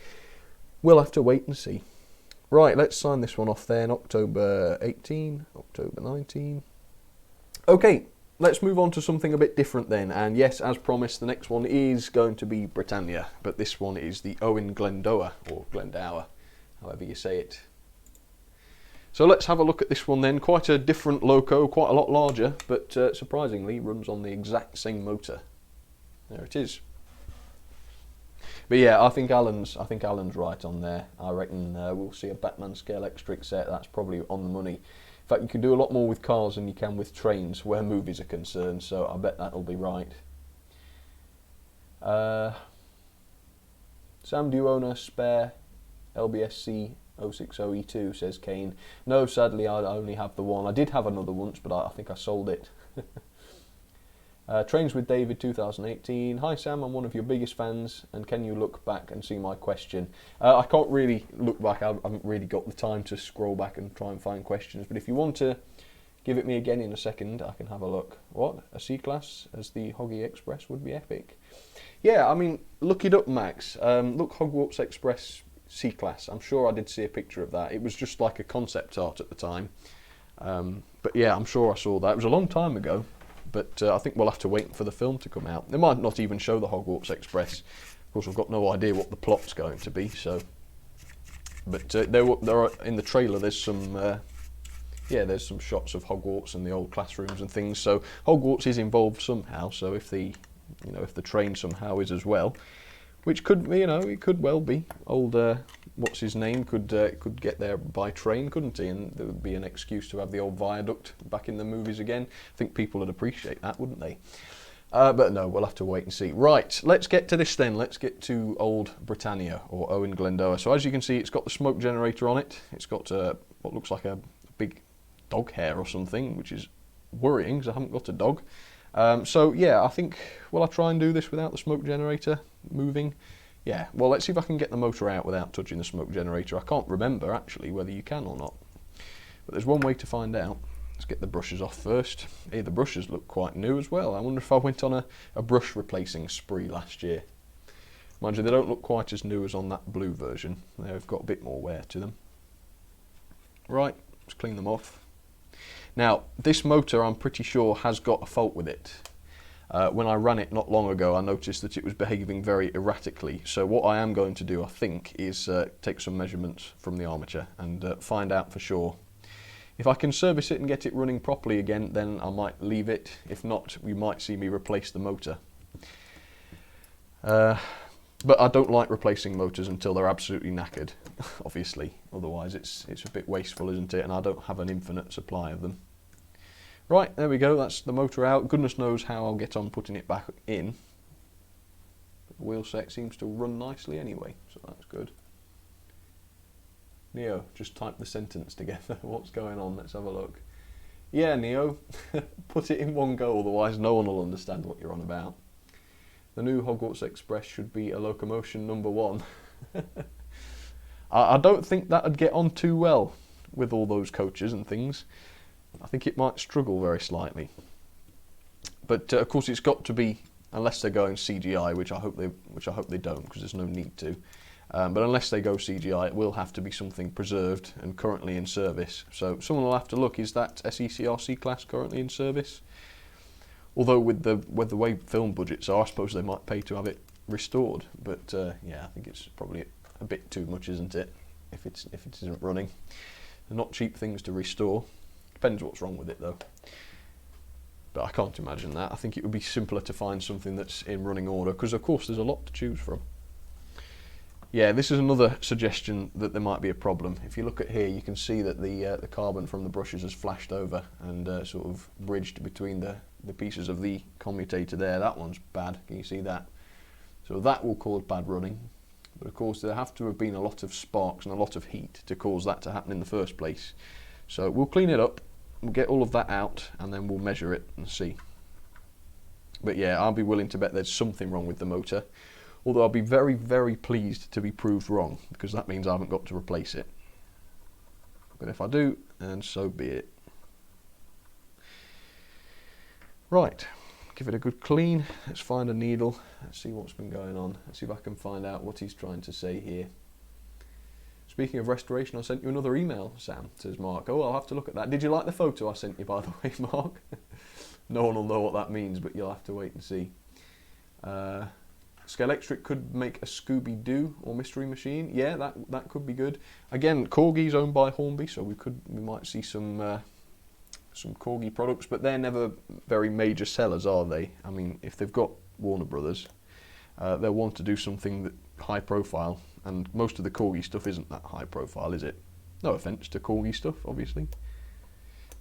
We'll have to wait and see. Right, let's sign this one off then. October 18, October 19. Okay, let's move on to something a bit different then. And yes, as promised, the next one is going to be Britannia, but this one is the Owen Glendower, or Glendower, however you say it. So let's have a look at this one then. Quite a different loco, quite a lot larger, but surprisingly runs on the exact same motor. There it is. But yeah, I think Alan's right on there. I reckon we'll see a Batman Scalextric set. That's probably on the money. In fact, you can do a lot more with cars than you can with trains where movies are concerned, so I bet that'll be right. Sam, do you own a spare LBSC 060E2, says Kane. No, sadly, I only have the one. I did have another once, but I think I sold it. Trains with David 2018. Hi Sam, I'm one of your biggest fans, and can you look back and see my question? I can't really look back. I haven't really got the time to scroll back and try and find questions, but if you want to give it me again in a second, I can have a look. What? A C-Class as the Hoggy Express would be epic. Yeah, I mean, look it up, Max. Look Hogwarts Express C-Class. I'm sure I did see a picture of that. It was just like a concept art at the time. But yeah, I'm sure I saw that. It was a long time ago. But I think we'll have to wait for the film to come out. They might not even show the Hogwarts Express. Of course, I've got no idea what the plot's going to be. So, but there are, in the trailer, there's some shots of Hogwarts and the old classrooms and things. So Hogwarts is involved somehow. So if the train somehow is as well, which could be, it could well be. Old what's his name could get there by train, couldn't he? And there would be an excuse to have the old viaduct back in the movies again. I think people would appreciate that, wouldn't they? But no, we'll have to wait and see. Right, let's get to this then. Let's get to Old Britannia, or Owen Glendower. So as you can see, it's got the smoke generator on it. It's got what looks like a big dog hair or something, which is worrying because I haven't got a dog. So yeah, I think, will I try and do this without the smoke generator moving? Yeah, well, let's see if I can get the motor out without touching the smoke generator. I can't remember, actually, whether you can or not. But there's one way to find out. Let's get the brushes off first. Hey, the brushes look quite new as well. I wonder if I went on a brush replacing spree last year. Mind you, they don't look quite as new as on that blue version. They've got a bit more wear to them. Right, let's clean them off. Now, this motor, I'm pretty sure, has got a fault with it. When I ran it not long ago, I noticed that it was behaving very erratically. So what I am going to do, I think, is take some measurements from the armature and find out for sure. If I can service it and get it running properly again, then I might leave it. If not, you might see me replace the motor. But I don't like replacing motors until they're absolutely knackered, obviously. Otherwise it's a bit wasteful, isn't it? And I don't have an infinite supply of them. Right, there we go, that's the motor out. Goodness knows how I'll get on putting it back in. The wheel set seems to run nicely anyway, so that's good. Neo, just type the sentence together. What's going on? Let's have a look. Yeah, Neo, put it in one go, otherwise no one will understand what you're on about. The new Hogwarts Express should be a locomotion #1. I don't think that'd get on too well with all those coaches and things. I think it might struggle very slightly. But of course it's got to be, unless they're going CGI, which I hope they don't, because there's no need to. But unless they go CGI, it will have to be something preserved and currently in service. So someone will have to look, is that SECR C-Class currently in service? Although with the way film budgets are, I suppose they might pay to have it restored. But yeah, I think it's probably a bit too much, isn't it? If it isn't running, they're not cheap things to restore. Depends what's wrong with it though. But I can't imagine that. I think it would be simpler to find something that's in running order, because of course there's a lot to choose from. Yeah, this is another suggestion that there might be a problem. If you look at here, you can see that the carbon from the brushes has flashed over and sort of bridged between the pieces of the commutator there. That one's bad, can you see that? So that will cause bad running. But of course there have to have been a lot of sparks and a lot of heat to cause that to happen in the first place. So we'll clean it up, we'll get all of that out, and then we'll measure it and see. But yeah, I'll be willing to bet there's something wrong with the motor. Although I'll be very, very pleased to be proved wrong, because that means I haven't got to replace it. But if I do, and so be it. Right, give it a good clean. Let's find a needle. Let's see what's been going on. Let's see if I can find out what he's trying to say here. Speaking of restoration, I sent you another email, Sam, says Mark. Oh, I'll have to look at that. Did you like the photo I sent you, by the way, Mark? No one will know what that means, but you'll have to wait and see. Scalextric could make a Scooby-Doo or Mystery Machine. Yeah, that could be good. Again, Corgi's owned by Hornby, so we might see some Corgi products, but they're never very major sellers, are they? I mean, if they've got Warner Brothers, they'll want to do something that high profile, and most of the Corgi stuff isn't that high profile, is it? No offence to Corgi stuff, obviously.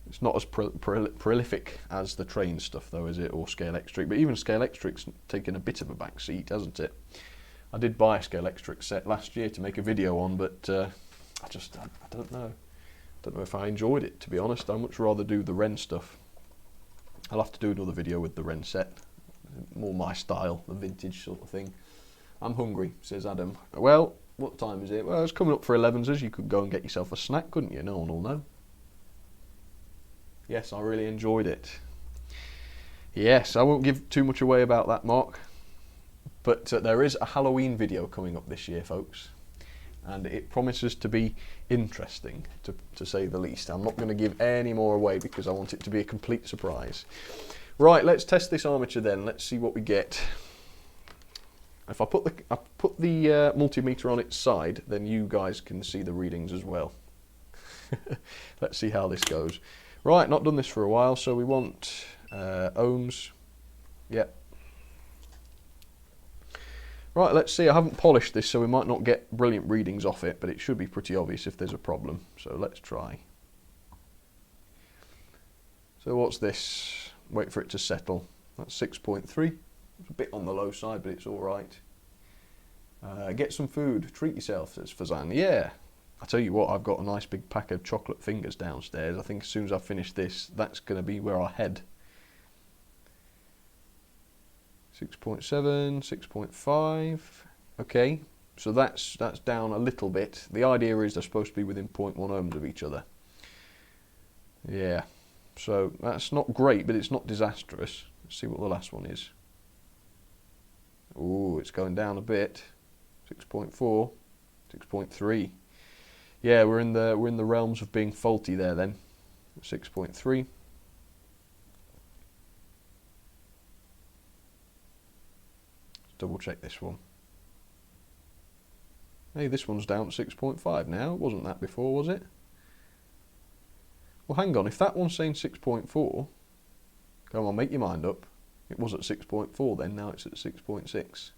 It's not as prolific as the train stuff though, is it, or Scalextric? But even Scalextric's taken a bit of a back seat, hasn't it? I did buy a Scalextric set last year to make a video on, but I don't know. Don't know if I enjoyed it, to be honest. I'd much rather do the Wren stuff. I'll have to do another video with the Wren set. More my style, the vintage sort of thing. I'm hungry, says Adam. Well, what time is it? Well, it's coming up for 11s. You could go and get yourself a snack, couldn't you? No one will know. Yes, I really enjoyed it. Yes, I won't give too much away about that, Mark. But there is a Halloween video coming up this year, folks. And it promises to be interesting, to say the least. I'm not going to give any more away because I want it to be a complete surprise. Right, let's test this armature then. Let's see what we get. If I put the multimeter on its side, then you guys can see the readings as well. Let's see how this goes. Right, not done this for a while, so we want ohms. Yep. Right, let's see. I haven't polished this, so we might not get brilliant readings off it, but it should be pretty obvious if there's a problem. So let's try. So what's this? Wait for it to settle. That's 6.3. It's a bit on the low side, but it's all right. Get some food. Treat yourself, says Fazan. Yeah. I tell you what, I've got a nice big pack of chocolate fingers downstairs. I think as soon as I finish this, that's going to be where I head. 6.7, 6.5. Okay, so that's down a little bit. The idea is they're supposed to be within 0.1 ohms of each other. Yeah, so that's not great, but it's not disastrous. Let's see what the last one is. Ooh, it's going down a bit. 6.4, 6.3. Yeah, we're in the realms of being faulty there then. 6.3. Double check this one. Hey, this one's down to 6.5 now. It wasn't that before, was it? Well, hang on. If that one's saying 6.4, come on, make your mind up. It was at 6.4 then. Now it's at 6.6.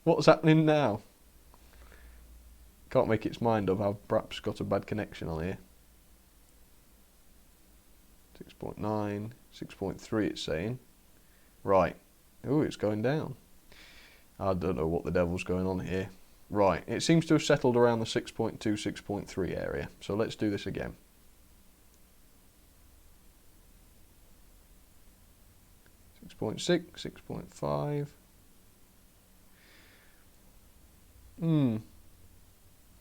What's happening now? Can't make its mind up. I've perhaps got a bad connection on here. 6.9, 6.3 it's saying. Right. Oh, it's going down. I don't know what the devil's going on here. Right. It seems to have settled around the 6.2, 6.3 area. So let's do this again. 6.6, 6.5.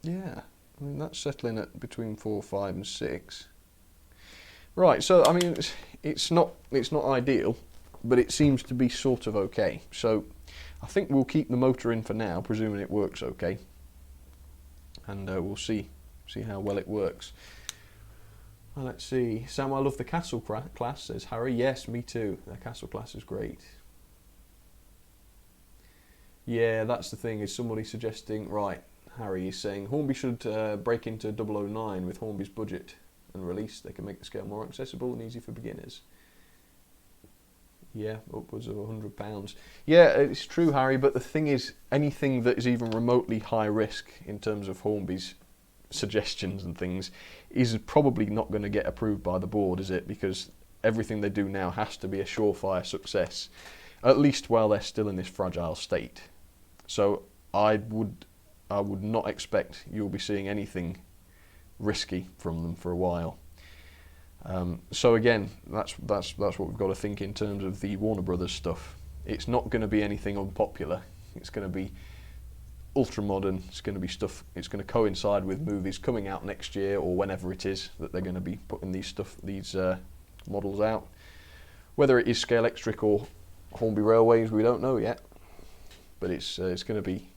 Yeah. I mean, that's settling at between 4, 5 and 6. Right, so I mean, it's not ideal, but it seems to be sort of okay. So I think we'll keep the motor in for now, presuming it works okay, and we'll see how well it works. Well, let's see. Sam, I love the Castle class, says Harry. Yes, me too. The Castle class is great. Yeah, that's the thing. Is somebody suggesting? Right, Harry is saying Hornby should break into 009 with Hornby's budget and release. They can make the scale more accessible and easy for beginners. Yeah, upwards of £100. Yeah, it's true, Harry, but the thing is, anything that is even remotely high risk in terms of Hornby's suggestions and things is probably not going to get approved by the board, is it? Because everything they do now has to be a surefire success, at least while they're still in this fragile state. So I would not expect you'll be seeing anything risky from them for a while. So again, that's what we've got to think in terms of the Warner Brothers stuff. It's not going to be anything unpopular. It's going to be ultra modern. It's going to be stuff. It's going to coincide with movies coming out next year or whenever it is that they're going to be putting these models out. Whether it is Scale Electric or Hornby Railways, we don't know yet. But it's going to be.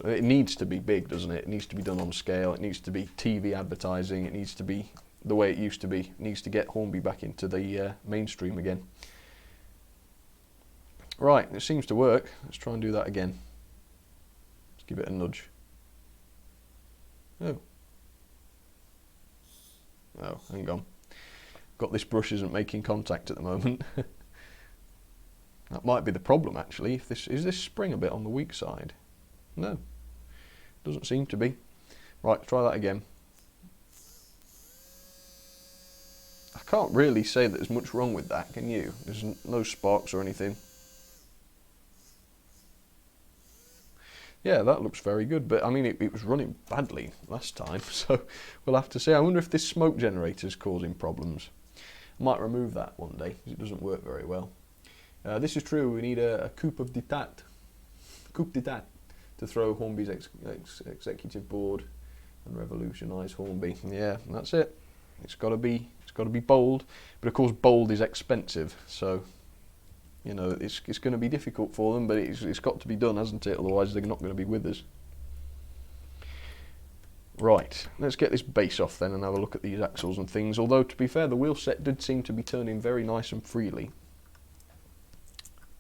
It needs to be big, doesn't it? It needs to be done on scale. It needs to be TV advertising. It needs to be the way it used to be. It needs to get Hornby back into the mainstream again. Right, it seems to work. Let's try and do that again. Let's give it a nudge. Oh, hang on. Got this brush isn't making contact at the moment. That might be the problem, actually. If is this spring a bit on the weak side? No, doesn't seem to be. Right, try that again. I can't really say that there's much wrong with that, can you? There's no sparks or anything. Yeah, that looks very good, but I mean, it was running badly last time, so we'll have to see. I wonder if this smoke generator is causing problems. I might remove that one day, because it doesn't work very well. This is true, we need a coupe d'état to throw Hornby's executive board and revolutionise Hornby. Yeah, that's it. It's got to be bold, but of course bold is expensive, so you know it's going to be difficult for them, but it's got to be done, hasn't it? Otherwise they're not going to be with us. Right, let's get this base off then and have a look at these axles and things. Although to be fair, the wheel set did seem to be turning very nice and freely,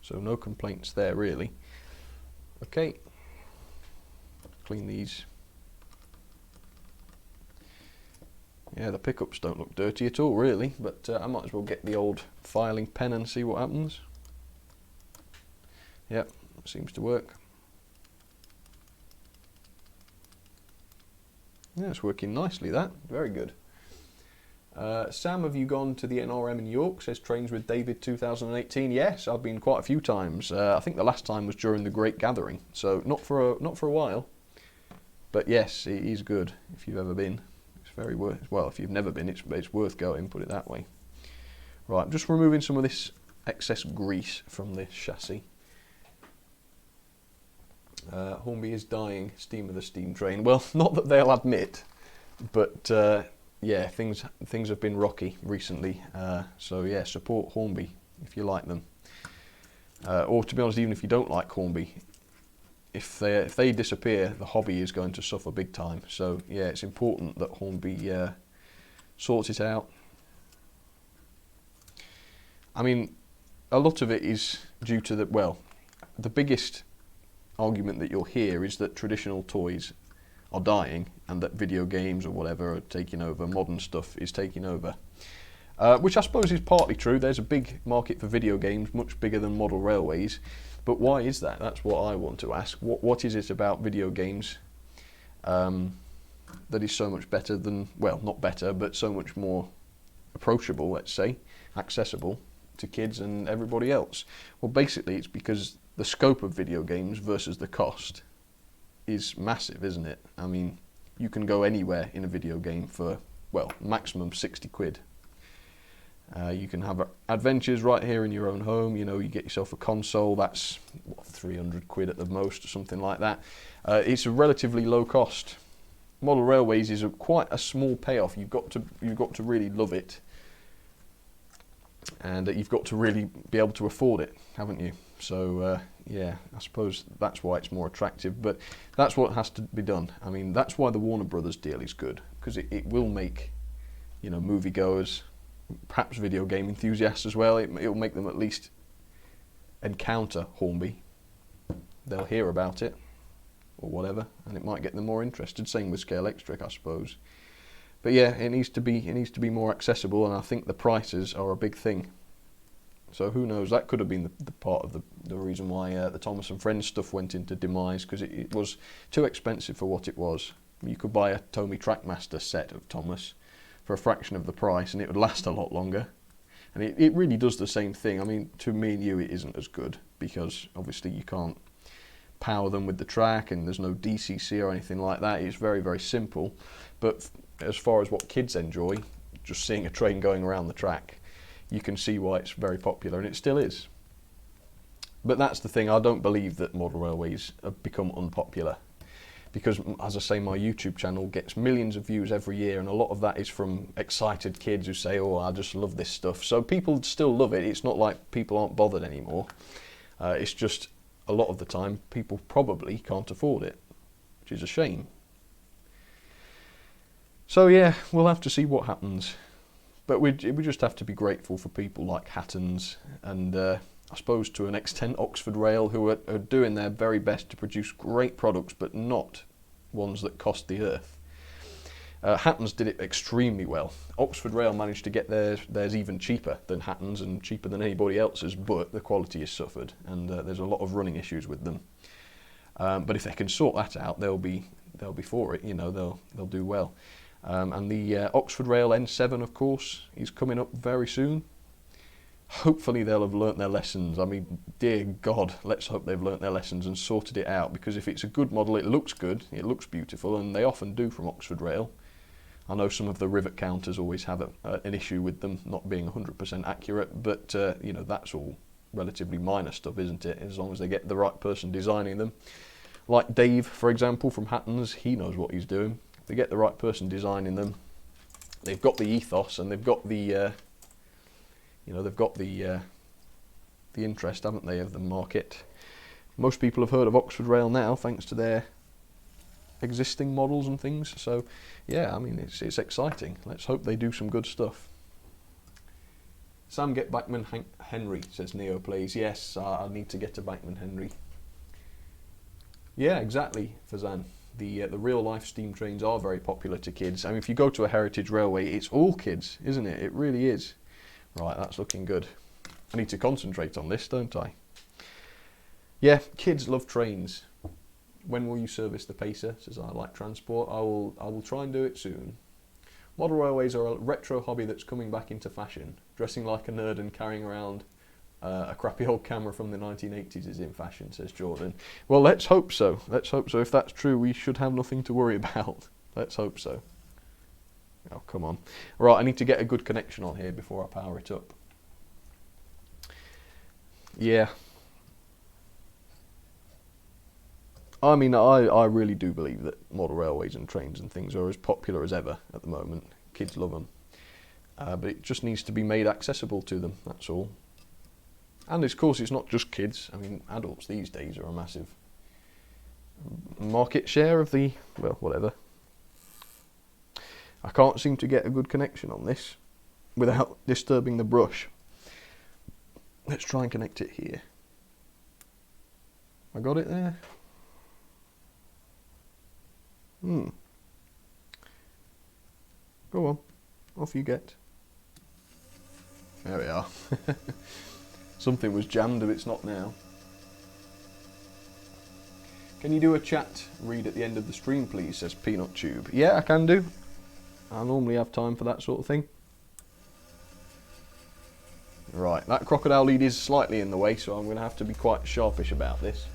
so no complaints there really. Okay, clean these. Yeah, the pickups don't look dirty at all really, but I might as well get the old filing pen and see what happens. Yep, seems to work. Yeah, it's working nicely, that. Very good. Sam, have you gone to the NRM in York? Says Trains with David 2018. Yes, I've been quite a few times. I think the last time was during the Great Gathering, so not for a while. But yes, it is good if you've ever been. It's very worth. Well, if you've never been, it's worth going. Put it that way. Right, I'm just removing some of this excess grease from this chassis. Hornby is dying. Steam of the steam train. Well, not that they'll admit, but yeah, things have been rocky recently. So yeah, support Hornby if you like them, or to be honest, even if you don't like Hornby, if they disappear, the hobby is going to suffer big time. So yeah, it's important that Hornby sorts it out. I mean, a lot of it is due to the biggest argument that you'll hear is that traditional toys are dying and that video games or whatever are taking over, modern stuff is taking over. Which I suppose is partly true. There's a big market for video games, much bigger than model railways. But why is that? That's what I want to ask. What is it about video games that is so much better than, well, not better, but so much more approachable, let's say, accessible to kids and everybody else? Well, basically it's because the scope of video games versus the cost is massive, isn't it? I mean, you can go anywhere in a video game for, well, maximum 60 quid. You can have adventures right here in your own home. You know, you get yourself a console, that's what, 300 quid at the most or something like that. It's a relatively low cost. Model railways is quite a small payoff. You've got to really love it, and you've got to really be able to afford it, haven't you? So yeah, I suppose that's why it's more attractive, but that's what has to be done. I mean, that's why the Warner Brothers deal is good, because it will make, you know, moviegoers, perhaps video game enthusiasts as well, it will make them at least encounter Hornby. They'll hear about it or whatever, and it might get them more interested. Same with Scale Electric, I suppose. But yeah, it needs to be more accessible, and I think the prices are a big thing. So who knows, that could have been the part of the reason why the Thomas and Friends stuff went into demise, because it was too expensive for what it was. You could buy a Tomy Trackmaster set of Thomas for a fraction of the price and it would last a lot longer. And it really does the same thing. I mean, to me and you it isn't as good, because obviously you can't power them with the track and there's no DCC or anything like that. It's very, very simple. But as far as what kids enjoy, just seeing a train going around the track, you can see why it's very popular, and it still is. But that's the thing, I don't believe that model railways have become unpopular, because, as I say, my YouTube channel gets millions of views every year, and a lot of that is from excited kids who say, oh, I just love this stuff. So people still love it. It's not like people aren't bothered anymore. It's just a lot of the time people probably can't afford it, which is a shame. So yeah, we'll have to see what happens. But we just have to be grateful for people like Hattons and I suppose to an extent Oxford Rail, who are doing their very best to produce great products, but not ones that cost the earth. Hattons did it extremely well. Oxford Rail managed to get theirs even cheaper than Hattons and cheaper than anybody else's, but the quality has suffered, and there's a lot of running issues with them. But if they can sort that out, they'll be for it. You know, they'll do well. And the Oxford Rail N7, of course, is coming up very soon. hopefully they'll have learnt their lessons. I mean, dear God, let's hope they've learnt their lessons and sorted it out, because if it's a good model, it looks good, it looks beautiful, and they often do from Oxford Rail. I know some of the rivet counters always have an issue with them not being 100% accurate, but you know, that's all relatively minor stuff, isn't it? As long as they get the right person designing them. Like Dave, for example, from Hatton's, he knows what he's doing. If they get the right person designing them, they've got the ethos and they've got the, you know, they've got the interest, haven't they, of the market. Most people have heard of Oxford Rail now, thanks to their existing models and things. So, yeah, I mean, it's exciting. Let's hope they do some good stuff. Sam, get Bachmann Henry, says Neo Plays. Yes, I need to get a Bachmann Henry. Yeah, exactly, Fazan. The real life steam trains are very popular to kids. I mean, if you go to a heritage railway, it's all kids, isn't it? It really is. Right, that's looking good. I need to concentrate on this, don't I? Yeah, kids love trains. When will you service the Pacer? Says I like transport. I will try and do it soon. Model railways are a retro hobby that's coming back into fashion. Dressing like a nerd and carrying around a crappy old camera from the 1980s is in fashion, says Jordan. Well, let's hope so. Let's hope so. If that's true, we should have nothing to worry about. Let's hope so. Oh, come on. Right, I need to get a good connection on here before I power it up. Yeah. I mean, I really do believe that model railways and trains and things are as popular as ever at the moment. Kids love them. But it just needs to be made accessible to them, that's all. And of course, it's not just kids. I mean, adults these days are a massive market share of the, well, whatever. I can't seem to get a good connection on this without disturbing the brush. Let's try and connect it here. I got it there? Go on, off you get. There we are. Something was jammed if it's not now. Can you do a chat read at the end of the stream, please, says Peanut Tube. Yeah, I can do. I normally have time for that sort of thing. Right, that crocodile lead is slightly in the way, so I'm going to have to be quite sharpish about this.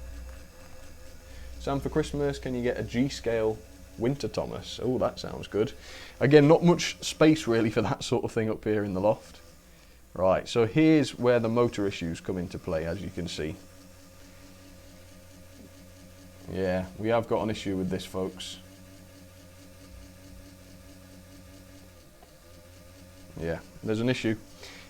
Sam, for Christmas, can you get a G-scale Winter Thomas? Oh, that sounds good. Again, not much space really for that sort of thing up here in the loft. Right, so here's where the motor issues come into play, as you can see. Yeah, we have got an issue with this, folks. Yeah, there's an issue.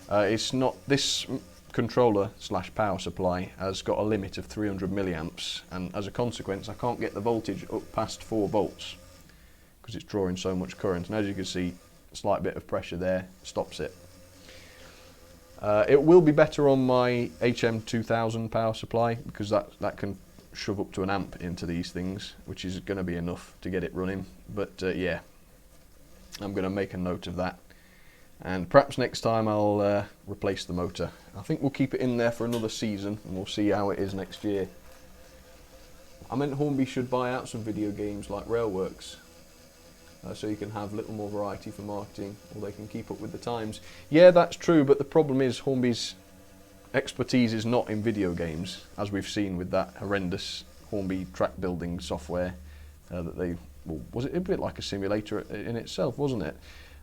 It's not, this controller slash power supply has got a limit of 300 milliamps, and as a consequence I can't get the voltage up past 4 volts because it's drawing so much current, and as you can see, a slight bit of pressure there stops it. It will be better on my HM2000 power supply because that can shove up to an amp into these things, which is going to be enough to get it running. But yeah, I'm going to make a note of that, and perhaps next time I'll replace the motor. I think we'll keep it in there for another season and we'll see how it is next year. I meant Hornby should buy out some video games like Railworks, so you can have a little more variety for marketing, or they can keep up with the times. Yeah, that's true, but the problem is Hornby's expertise is not in video games, as we've seen with that horrendous Hornby track building software that they, well, was it a bit like a simulator in itself, wasn't it?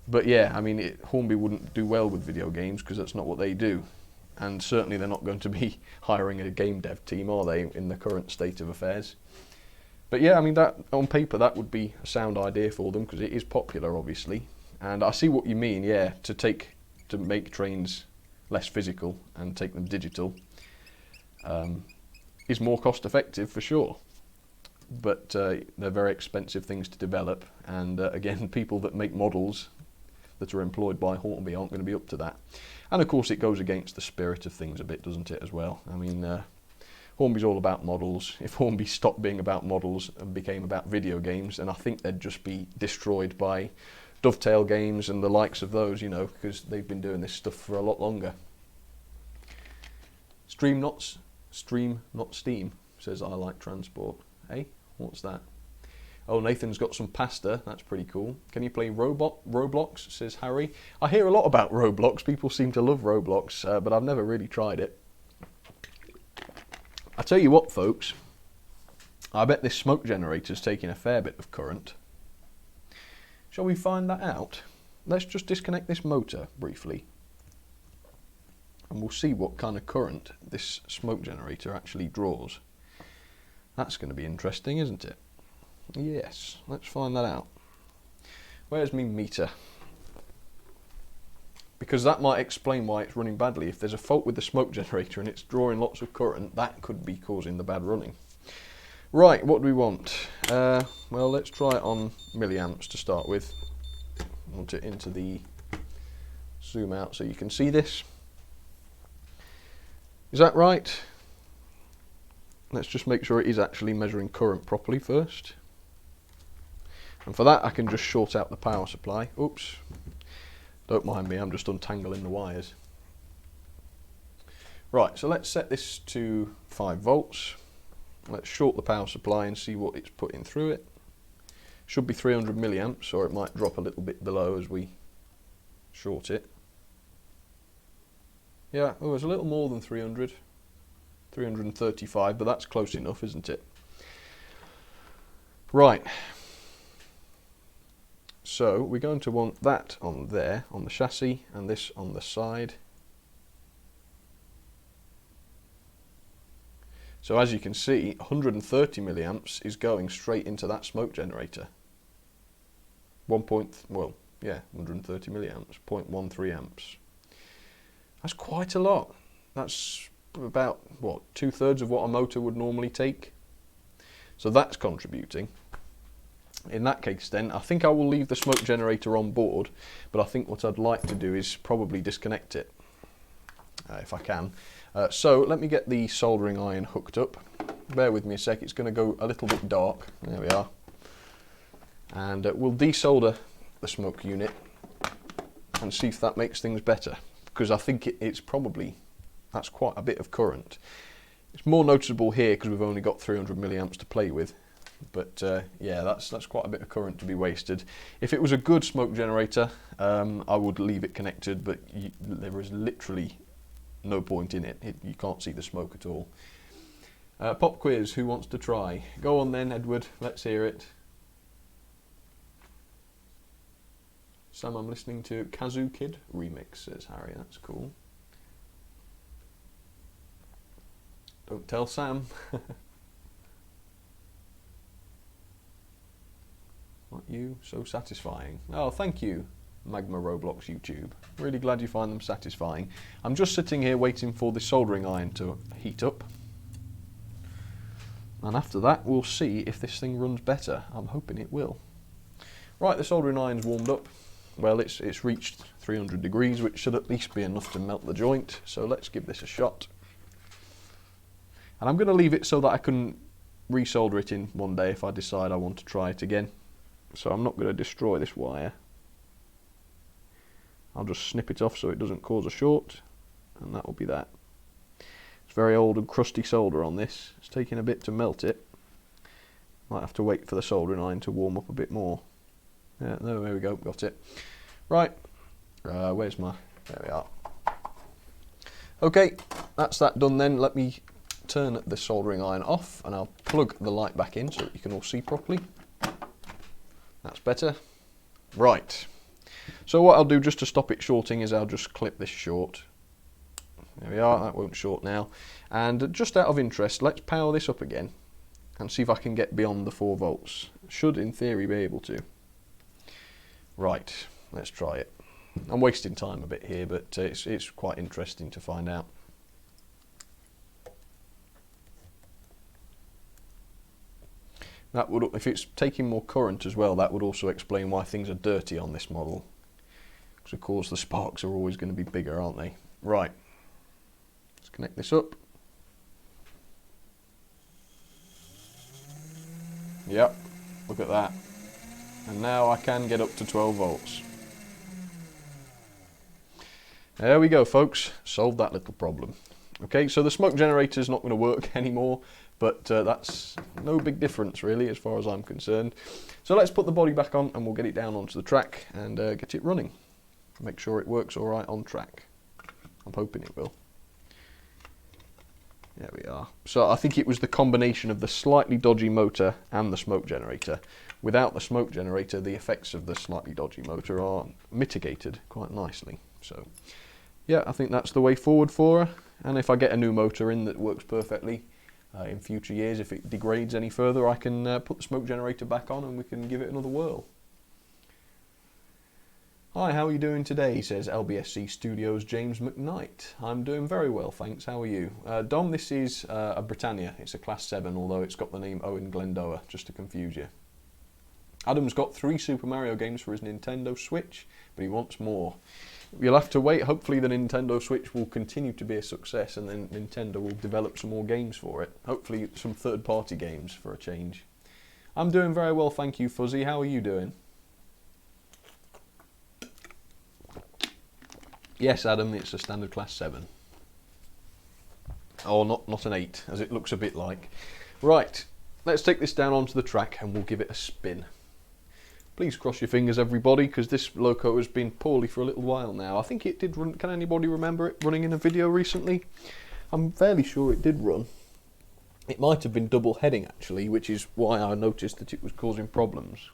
But yeah, I mean, Hornby wouldn't do well with video games because that's not what they do, and certainly they're not going to be hiring a game dev team, are they, in the current state of affairs? But yeah, I mean, that on paper that would be a sound idea for them because it is popular, obviously. And I see what you mean. Yeah, to make trains less physical and take them digital is more cost effective for sure. But they're very expensive things to develop, and again, people that make models that are employed by Hornby aren't going to be up to that. And of course, it goes against the spirit of things a bit, doesn't it, as well? I mean, Hornby's all about models. If Hornby stopped being about models and became about video games, then I think they'd just be destroyed by Dovetail Games and the likes of those, you know, because they've been doing this stuff for a lot longer. Stream not steam, says I like transport. Hey, what's that? Oh, Nathan's got some pasta. That's pretty cool. Can you play Roblox, says Harry. I hear a lot about Roblox. People seem to love Roblox, but I've never really tried it. I tell you what, folks. I bet this smoke generator's taking a fair bit of current. Shall we find that out? Let's just disconnect this motor briefly. And we'll see what kind of current this smoke generator actually draws. That's going to be interesting, isn't it? Yes, let's find that out. Where's my meter? Because that might explain why it's running badly. If there's a fault with the smoke generator and it's drawing lots of current, that could be causing the bad running. Right, what do we want? Well, let's try it on milliamps to start with. I want it into the zoom out so you can see this. Is that right? Let's just make sure it is actually measuring current properly first. And for that I can just short out the power supply. Oops. Don't mind me, I'm just untangling the wires. Right, so let's set this to 5 volts. Let's short the power supply and see what it's putting through it. Should be 300 milliamps, or it might drop a little bit below as we short it. Yeah, oh, it's a little more than 300. 335, but that's close enough, isn't it? Right. So we're going to want that on there, on the chassis, and this on the side. So as you can see, 130 milliamps is going straight into that smoke generator. 130 milliamps, 0.13 amps. That's quite a lot. That's about, what, 2/3 of what a motor would normally take. So that's contributing. In that case then, I think I will leave the smoke generator on board, but I think what I'd like to do is probably disconnect it, if I can. So let me get the soldering iron hooked up. Bear with me a sec, it's going to go a little bit dark. There we are. And we'll desolder the smoke unit and see if that makes things better. Because I think it's probably, that's quite a bit of current. It's more noticeable here because we've only got 300 milliamps to play with. But yeah, that's quite a bit of current to be wasted. If it was a good smoke generator, I would leave it connected, but there is literally no point in it. You can't see the smoke at all. Pop quiz, who wants to try? Go on then, Edward, let's hear it. Sam, I'm listening to Kazoo Kid remix, says Harry, that's cool. Don't tell Sam. Aren't you so satisfying? Oh, thank you, Magma Roblox YouTube. Really glad you find them satisfying. I'm just sitting here waiting for the soldering iron to heat up. And after that, we'll see if this thing runs better. I'm hoping it will. Right, the soldering iron's warmed up. Well, it's reached 300 degrees, which should at least be enough to melt the joint. So let's give this a shot. And I'm going to leave it so that I can resolder it in one day if I decide I want to try it again. So I'm not going to destroy this wire. I'll just snip it off so it doesn't cause a short, and that will be that. It's very old and crusty solder on this. It's taking a bit to melt it. Might have to wait for the soldering iron to warm up a bit more. Yeah, there we go, got it. Right, where's my, there we are. Okay, that's that done then. Let me turn the soldering iron off and I'll plug the light back in so that you can all see properly. That's better. Right, so what I'll do just to stop it shorting is I'll just clip this short. There we are, that won't short now. And just out of interest, let's power this up again and see if I can get beyond the 4 volts. Should in theory be able to. Right, let's try it. I'm wasting time a bit here, but it's quite interesting to find out. That would, if it's taking more current as well, that would also explain why things are dirty on this model. Because of course the sparks are always going to be bigger, aren't they? Right, let's connect this up. Yep, look at that. And now I can get up to 12 volts. There we go, folks. Solved that little problem. Okay, so the smoke generator is not going to work anymore, but that's no big difference really as far as I'm concerned. So let's put the body back on and we'll get it down onto the track and get it running. Make sure it works all right on track. I'm hoping it will. There we are. So I think it was the combination of the slightly dodgy motor and the smoke generator. Without the smoke generator, the effects of the slightly dodgy motor are mitigated quite nicely. So yeah, I think that's the way forward for her. And if I get a new motor in that works perfectly in future years, if it degrades any further, I can put the smoke generator back on and we can give it another whirl. Hi, how are you doing today? Says LBSC Studios James McKnight. I'm doing very well, thanks. How are you? Dom, this is a Britannia. It's a Class 7, although it's got the name Owen Glendower, just to confuse you. Adam's got 3 Super Mario games for his Nintendo Switch, but he wants more. You'll have to wait. Hopefully the Nintendo Switch will continue to be a success and then Nintendo will develop some more games for it. Hopefully some third-party games for a change. I'm doing very well, thank you, Fuzzy. How are you doing? Yes, Adam, it's a standard Class 7. Oh, not an 8, as it looks a bit like. Right, let's take this down onto the track and we'll give it a spin. Please cross your fingers, everybody, because this loco has been poorly for a little while now. I think it did run. Can anybody remember it running in a video recently? I'm fairly sure it did run. It might have been double heading, actually, which is why I noticed that it was causing problems.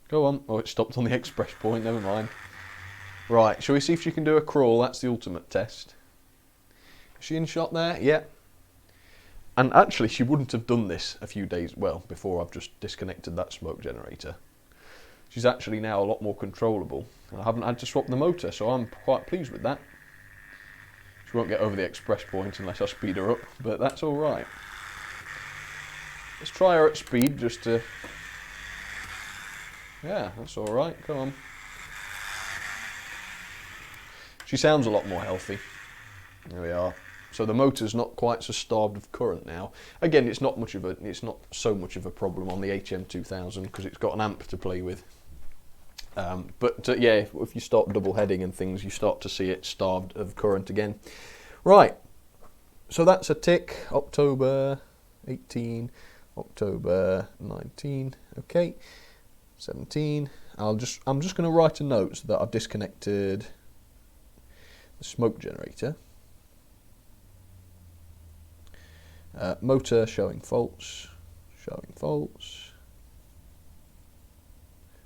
Go on. Oh, it stopped on the express point, never mind. Right, shall we see if she can do a crawl? That's the ultimate test. Is she in shot there? Yeah. And actually, she wouldn't have done this a few days, well, before I've just disconnected that smoke generator. She's actually now a lot more controllable. I haven't had to swap the motor, so I'm quite pleased with that. She won't get over the express point unless I speed her up, but that's all right. Let's try her at speed just to... Yeah, that's all right. Come on. She sounds a lot more healthy. There we are. So the motor's not quite so starved of current now. Again, it's not so much of a problem on the HM2000 because it's got an amp to play with. But yeah, if you start double heading and things, you start to see it starved of current again. Right. So that's a tick. October 18, October 19. Okay. 17. I'm just going to write a note so that I've disconnected the smoke generator. Motor showing faults,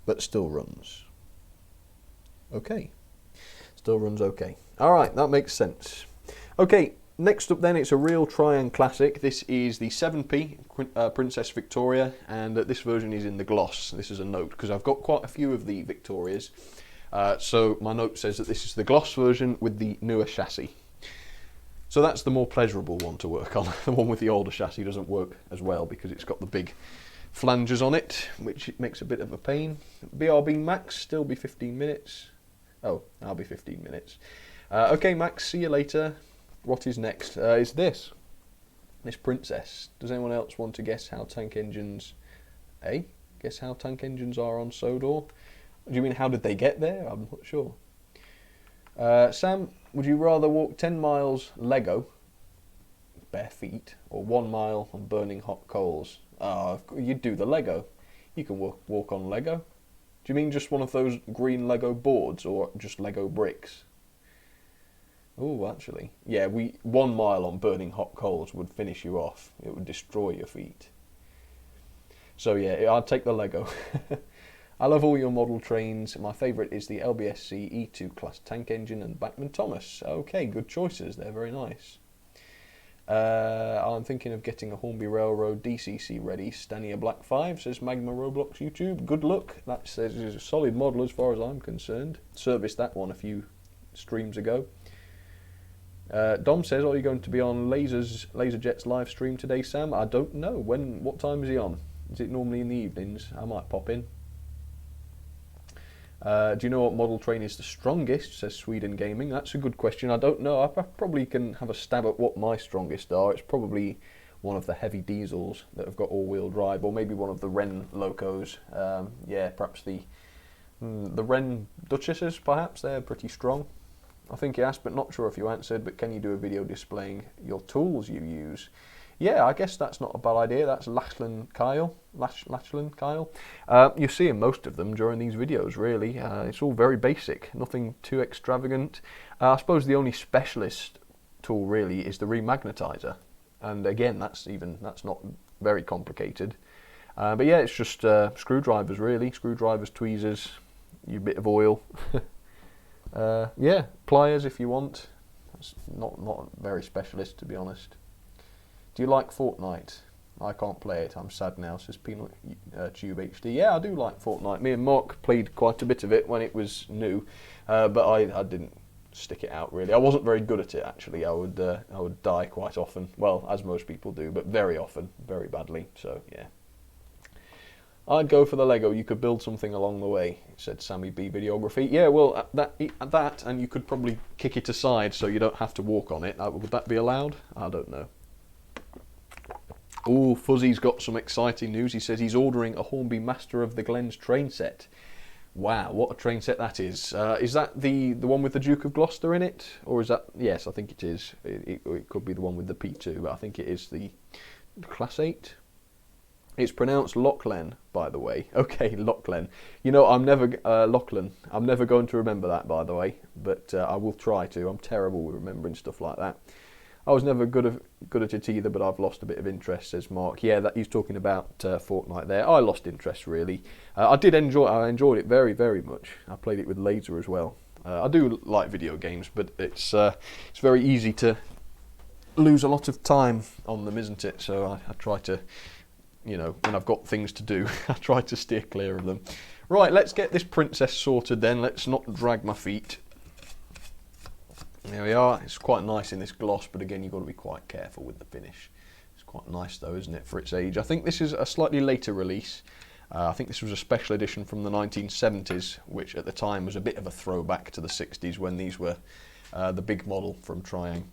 but still runs. Okay, still runs okay. All right, that makes sense. Okay, next up then, it's a real try-and classic. This is the 7P Princess Victoria, and this version is in the gloss. This is a note, because I've got quite a few of the Victorias. So my note says that this is the gloss version with the newer chassis. So that's the more pleasurable one to work on. The one with the older chassis doesn't work as well because it's got the big flanges on it, which it makes a bit of a pain. BRB Max, still be 15 minutes. Oh, I'll be 15 minutes. Okay, Max, see you later. What is next? Is this Princess. Does anyone else want to guess how tank engines... Guess how tank engines are on Sodor? Do you mean how did they get there? I'm not sure. Sam, would you rather walk 10 miles Lego, bare feet, or 1 mile on burning hot coals? You'd do the Lego. You can walk on Lego. Do you mean just one of those green Lego boards, or just Lego bricks? Oh, actually. Yeah, 1 mile on burning hot coals would finish you off. It would destroy your feet. So yeah, I'd take the Lego. I love all your model trains. My favourite is the LBSC E2 class tank engine and Bachmann Thomas. Okay, good choices. They're very nice. I'm thinking of getting a Hornby Railroad DCC ready. Stania Black 5 says Magma Roblox YouTube. Good luck. That says it's a solid model as far as I'm concerned. Serviced that one a few streams ago. Dom says, are you going to be on LaserJet's live stream today, Sam? I don't know. What time is he on? Is it normally in the evenings? I might pop in. Do you know what model train is the strongest, says Sweden Gaming? That's a good question. I don't know. I probably can have a stab at what my strongest are. It's probably one of the heavy diesels that have got all-wheel drive, or maybe one of the Ren locos. Yeah, perhaps the Ren Duchesses, perhaps. They're pretty strong. I think he asked, but not sure if you answered, but can you do a video displaying your tools you use? Yeah, I guess that's not a bad idea. That's Lachlan Kyle. You see in most of them during these videos, really. It's all very basic, nothing too extravagant. I suppose the only specialist tool really is the remagnetizer. And again, that's not very complicated. But yeah, it's just screwdrivers really, screwdrivers, tweezers, a bit of oil. Yeah, pliers if you want. That's not very specialist, to be honest. Do you like Fortnite? I can't play it, I'm sad now, says Peanut Tube HD. Yeah, I do like Fortnite. Me and Mark played quite a bit of it when it was new, but I didn't stick it out really. I wasn't very good at it actually. I would die quite often. Well, as most people do, but very often, very badly. So yeah. I'd go for the Lego. You could build something along the way, said Sammy B Videography. Yeah, well, that, and you could probably kick it aside so you don't have to walk on it. Would that be allowed? I don't know. Oh, Fuzzy's got some exciting news. He says he's ordering a Hornby Master of the Glens train set. Wow, what a train set that is. Is that the one with the Duke of Gloucester in it? Or is that... Yes, I think it is. It could be the one with the P2, but I think it is the Class 8. It's pronounced Lachlan, by the way. Okay, Lachlan. You know, Lachlan. I'm never going to remember that, by the way, but I will try to. I'm terrible with remembering stuff like that. I was never good at it either, but I've lost a bit of interest, says Mark. Yeah, he's talking about Fortnite there. I lost interest, really. I enjoyed it very, very much. I played it with Laser as well. I do like video games, but it's very easy to lose a lot of time on them, isn't it? So I try to... You know, when I've got things to do, I try to steer clear of them. Right, let's get this princess sorted then. Let's not drag my feet. There we are. It's quite nice in this gloss, but again, you've got to be quite careful with the finish. It's quite nice though, isn't it, for its age? I think this is a slightly later release. I think this was a special edition from the 1970s, which at the time was a bit of a throwback to the 60s when these were the big model from Triang.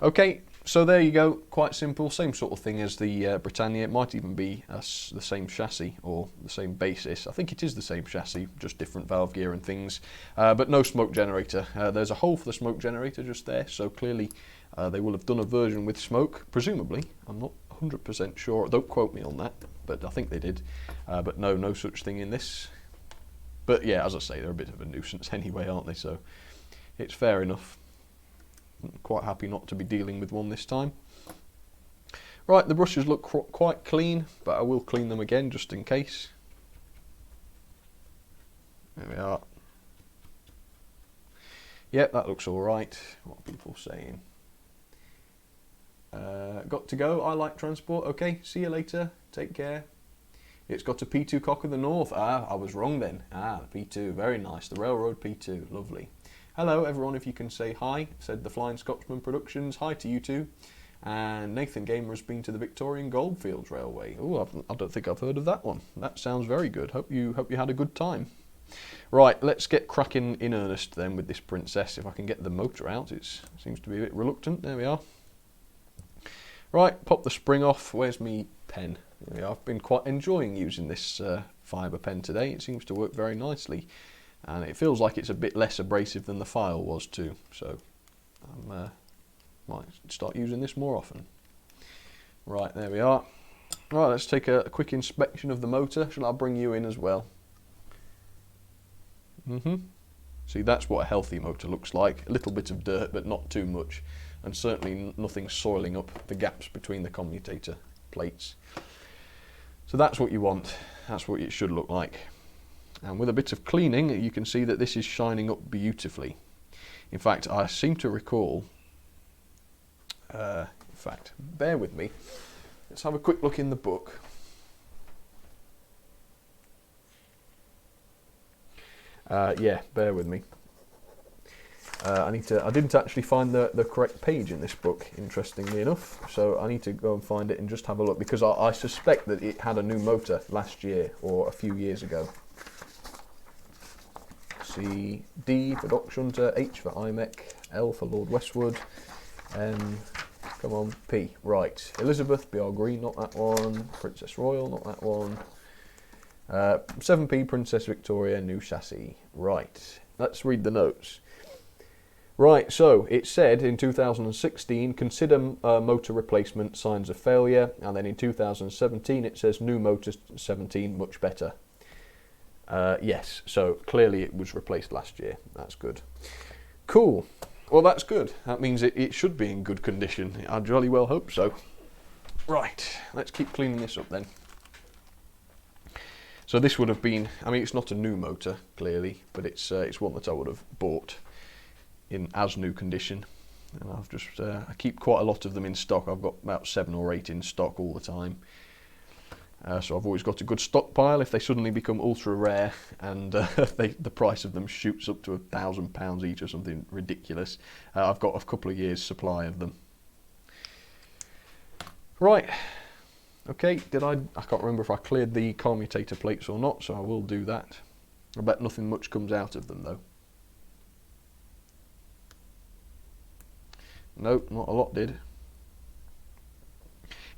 Okay. So there you go, quite simple, same sort of thing as the Britannia. It might even be the same chassis or the same basis. I think it is the same chassis, just different valve gear and things, but no smoke generator. There's a hole for the smoke generator just there, so clearly they will have done a version with smoke, presumably. I'm not 100% sure, don't quote me on that, but I think they did. But no such thing in this. But yeah, as I say, they're a bit of a nuisance anyway, aren't they? So it's fair enough. I'm quite happy not to be dealing with one this time. Right, the brushes look quite clean, but I will clean them again just in case. There we are. Yep, that looks alright. What are people saying? Got to go, I like transport. Okay, see you later, take care. It's got a P2 Cock of the North. Ah, I was wrong then. Ah, the P2, very nice. The Railroad P2, lovely. Hello everyone, if you can say hi, said the Flying Scotsman Productions. Hi to you too. And Nathan Gamer has been to the Victorian Goldfields Railway. Oh, I don't think I've heard of that one. That sounds very good. Hope you had a good time. Right, let's get cracking in earnest then with this princess. If I can get the motor out, it seems to be a bit reluctant. There we are. Right, pop the spring off. Where's me pen? There we are. I've been quite enjoying using this fibre pen today. It seems to work very nicely. And it feels like it's a bit less abrasive than the file was too, so I might start using this more often. Right, there we are. Right, let's take a quick inspection of the motor. Shall I bring you in as well? See, that's what a healthy motor looks like. A little bit of dirt, but not too much. And certainly nothing soiling up the gaps between the commutator plates. So that's what you want. That's what it should look like. And with a bit of cleaning, you can see that this is shining up beautifully. In fact, I seem to recall, bear with me, let's have a quick look in the book. Yeah, bear with me. I didn't actually find the correct page in this book, interestingly enough, so I need to go and find it and just have a look, because I suspect that it had a new motor last year or a few years ago. C, D for Doc Shunter, H for IMEC, L for Lord Westwood, M, come on, P, right. Elizabeth, BR Green, not that one. Princess Royal, not that one. 7P, Princess Victoria, new chassis. Right, let's read the notes. Right, so it said in 2016, consider motor replacement, signs of failure, and then in 2017 it says new motor 17, much better. Yes, so clearly it was replaced last year. That's good. Cool. Well, that's good. That means it should be in good condition. I jolly well hope so. Right, let's keep cleaning this up then. So this would have been, I mean, it's not a new motor, clearly, but it's one that I would have bought in as new condition. And I've just, I keep quite a lot of them in stock. I've got about 7 or 8 in stock all the time. So I've always got a good stockpile. If they suddenly become ultra rare and the price of them shoots up to £1,000 each or something ridiculous, I've got a couple of years' supply of them. Right. Okay, I can't remember if I cleared the commutator plates or not, so I will do that. I bet nothing much comes out of them though. No, not a lot did.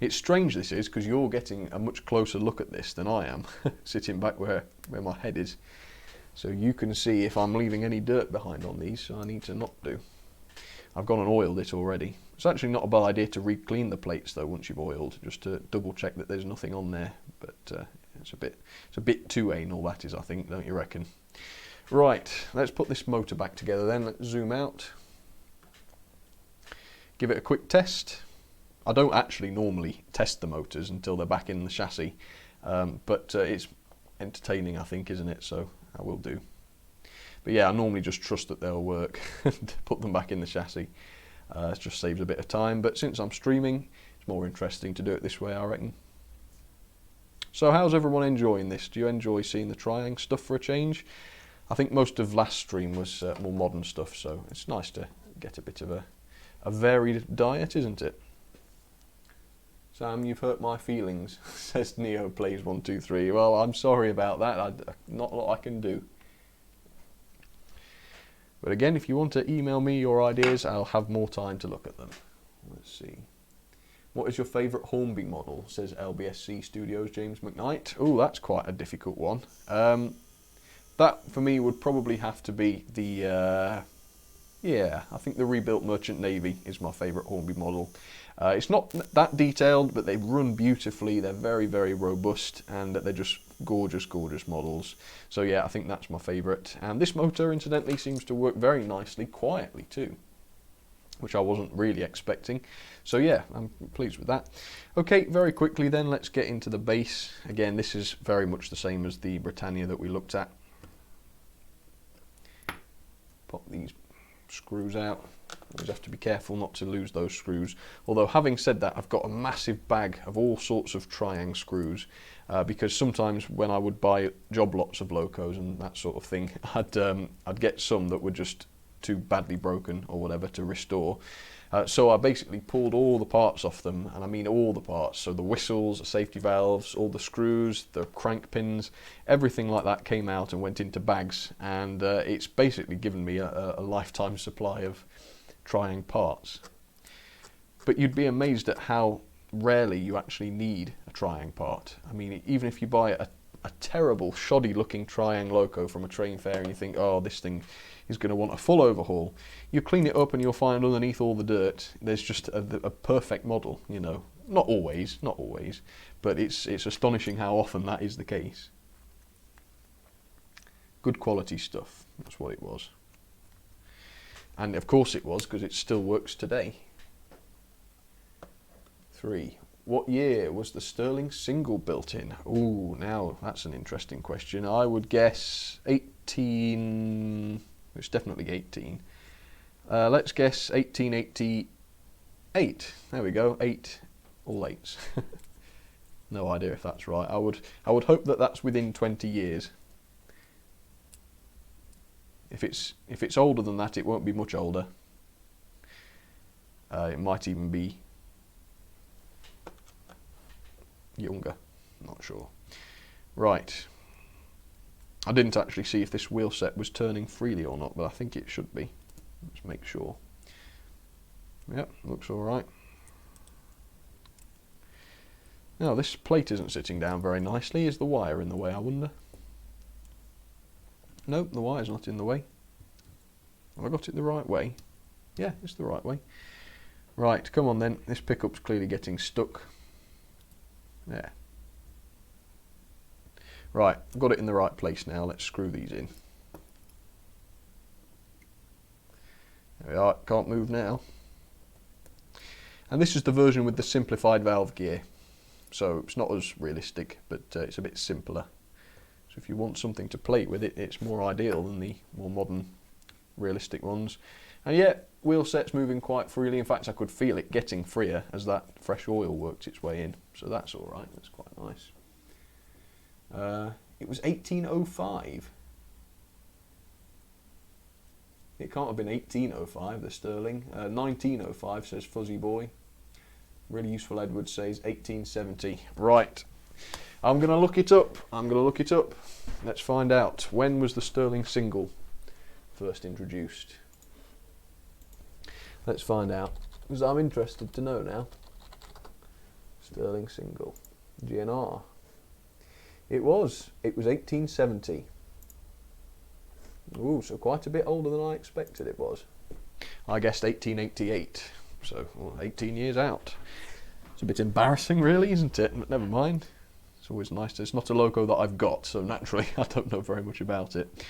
It's strange this is, because you're getting a much closer look at this than I am, sitting back where my head is. So you can see if I'm leaving any dirt behind on these, so I need to not do. I've gone and oiled it already. It's actually not a bad idea to re-clean the plates though once you've oiled, just to double check that there's nothing on there. But it's a bit too anal, that is, I think, don't you reckon? Right, let's put this motor back together then. Let's zoom out. Give it a quick test. I don't actually normally test the motors until they're back in the chassis, but it's entertaining, I think, isn't it? So I will do. But yeah, I normally just trust that they'll work and put them back in the chassis. It just saves a bit of time, but since I'm streaming, it's more interesting to do it this way, I reckon. So how's everyone enjoying this? Do you enjoy seeing the Triang stuff for a change? I think most of last stream was more modern stuff, so it's nice to get a bit of a varied diet, isn't it? Sam, you've hurt my feelings, says Neo Plays 123. Well, I'm sorry about that. Not a lot I can do. But again, if you want to email me your ideas, I'll have more time to look at them. Let's see. What is your favourite Hornby model? Says LBSC Studios James McKnight. Oh, that's quite a difficult one. That for me would probably have to be the yeah, I think the rebuilt Merchant Navy is my favourite Hornby model. It's not that detailed, but they run beautifully. They're very, very robust, and they're just gorgeous, gorgeous models. So yeah, I think that's my favourite. And this motor, incidentally, seems to work very nicely, quietly too, which I wasn't really expecting. So yeah, I'm pleased with that. Okay, very quickly then, let's get into the base. Again, this is very much the same as the Britannia that we looked at. Pop these screws out. Always have to be careful not to lose those screws. Although having said that, I've got a massive bag of all sorts of Triang screws because sometimes when I would buy job lots of locos and that sort of thing, I'd get some that were just too badly broken or whatever to restore. So I basically pulled all the parts off them, and I mean all the parts. So the whistles, the safety valves, all the screws, the crank pins, everything like that came out and went into bags, and it's basically given me a lifetime supply of Triang parts. But you'd be amazed at how rarely you actually need a Triang part. I mean, even if you buy a terrible, shoddy looking Triang loco from a train fair and you think, oh, this thing is going to want a full overhaul, you clean it up and you'll find underneath all the dirt there's just a perfect model, you know. Not always, but it's astonishing how often that is the case. Good quality stuff, that's what it was. And of course it was, because it still works today. 3. What year was the Sterling single built in? Ooh, now that's an interesting question. I would guess 18... It's definitely 18. Let's guess 1888. There we go, 8, all 8s. No idea if that's right. I would hope that that's within 20 years. If it's older than that, it won't be much older. It might even be younger. Not sure. Right. I didn't actually see if this wheel set was turning freely or not, but I think it should be. Let's make sure. Yep, looks all right. Now this plate isn't sitting down very nicely. Is the wire in the way, I wonder? Nope, the wire's not in the way. Have I got it the right way? Yeah, it's the right way. Right, come on then. This pickup's clearly getting stuck. There. Right, got it in the right place now. Let's screw these in. There we are. Can't move now. And this is the version with the simplified valve gear. So it's not as realistic, but it's a bit simpler. So if you want something to play with it, it's more ideal than the more modern, realistic ones. And yeah, wheel set's moving quite freely. In fact, I could feel it getting freer as that fresh oil worked its way in. So that's all right. That's quite nice. It was 1805. It can't have been 1805, the sterling. 1905 says Fuzzy Boy. Really useful Edward says 1870. Right. I'm going to look it up. Let's find out. When was the sterling single first introduced? Let's find out. Because I'm interested to know now. Sterling single. GNR. It was 1870. Ooh, so quite a bit older than I expected it was. I guessed 1888, so 18 years out. It's a bit embarrassing really, isn't it? But never mind. It's always nice. It's not a loco that I've got, so naturally I don't know very much about it.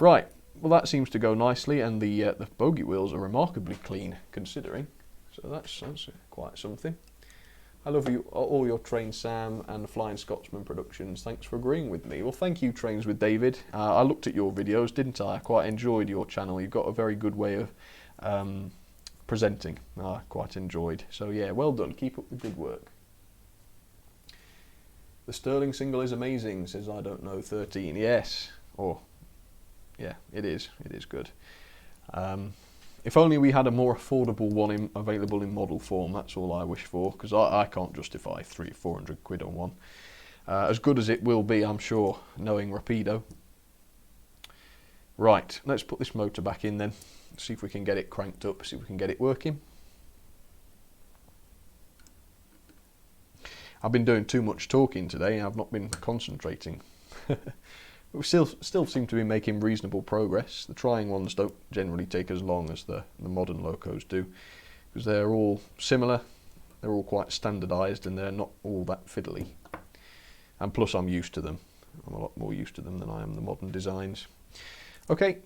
Right, well that seems to go nicely, and the bogey wheels are remarkably clean, considering. So that's quite something. I love you, all your Train Sam and the Flying Scotsman productions. Thanks for agreeing with me. Well, thank you, Trains with David. I looked at your videos, didn't I? I quite enjoyed your channel. You've got a very good way of presenting. I quite enjoyed. So yeah, well done. Keep up the good work. The sterling single is amazing, says I don't know 13. Yes. Yeah, it is. It is good. If only we had a more affordable one available in model form, that's all I wish for, because I can't justify 300-400 quid on one. As good as it will be, I'm sure, knowing Rapido. Right, let's put this motor back in then, see if we can get it cranked up, see if we can get it working. I've been doing too much talking today, I've not been concentrating. We still seem to be making reasonable progress. The trying ones don't generally take as long as the modern locos do, because they're all similar, they're all quite standardised, and they're not all that fiddly. And plus I'm used to them. I'm a lot more used to them than I am the modern designs. Okay,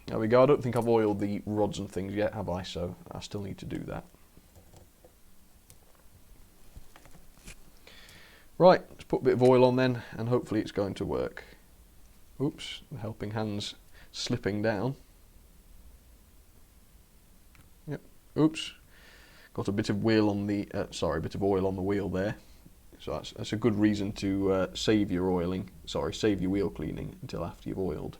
there we go. I don't think I've oiled the rods and things yet, have I? So I still need to do that. Right, let's put a bit of oil on then, and hopefully it's going to work. Oops, the helping hand's slipping down. Yep. Oops. Got a bit of oil on the oil on the wheel there. So that's a good reason to save your wheel cleaning until after you've oiled.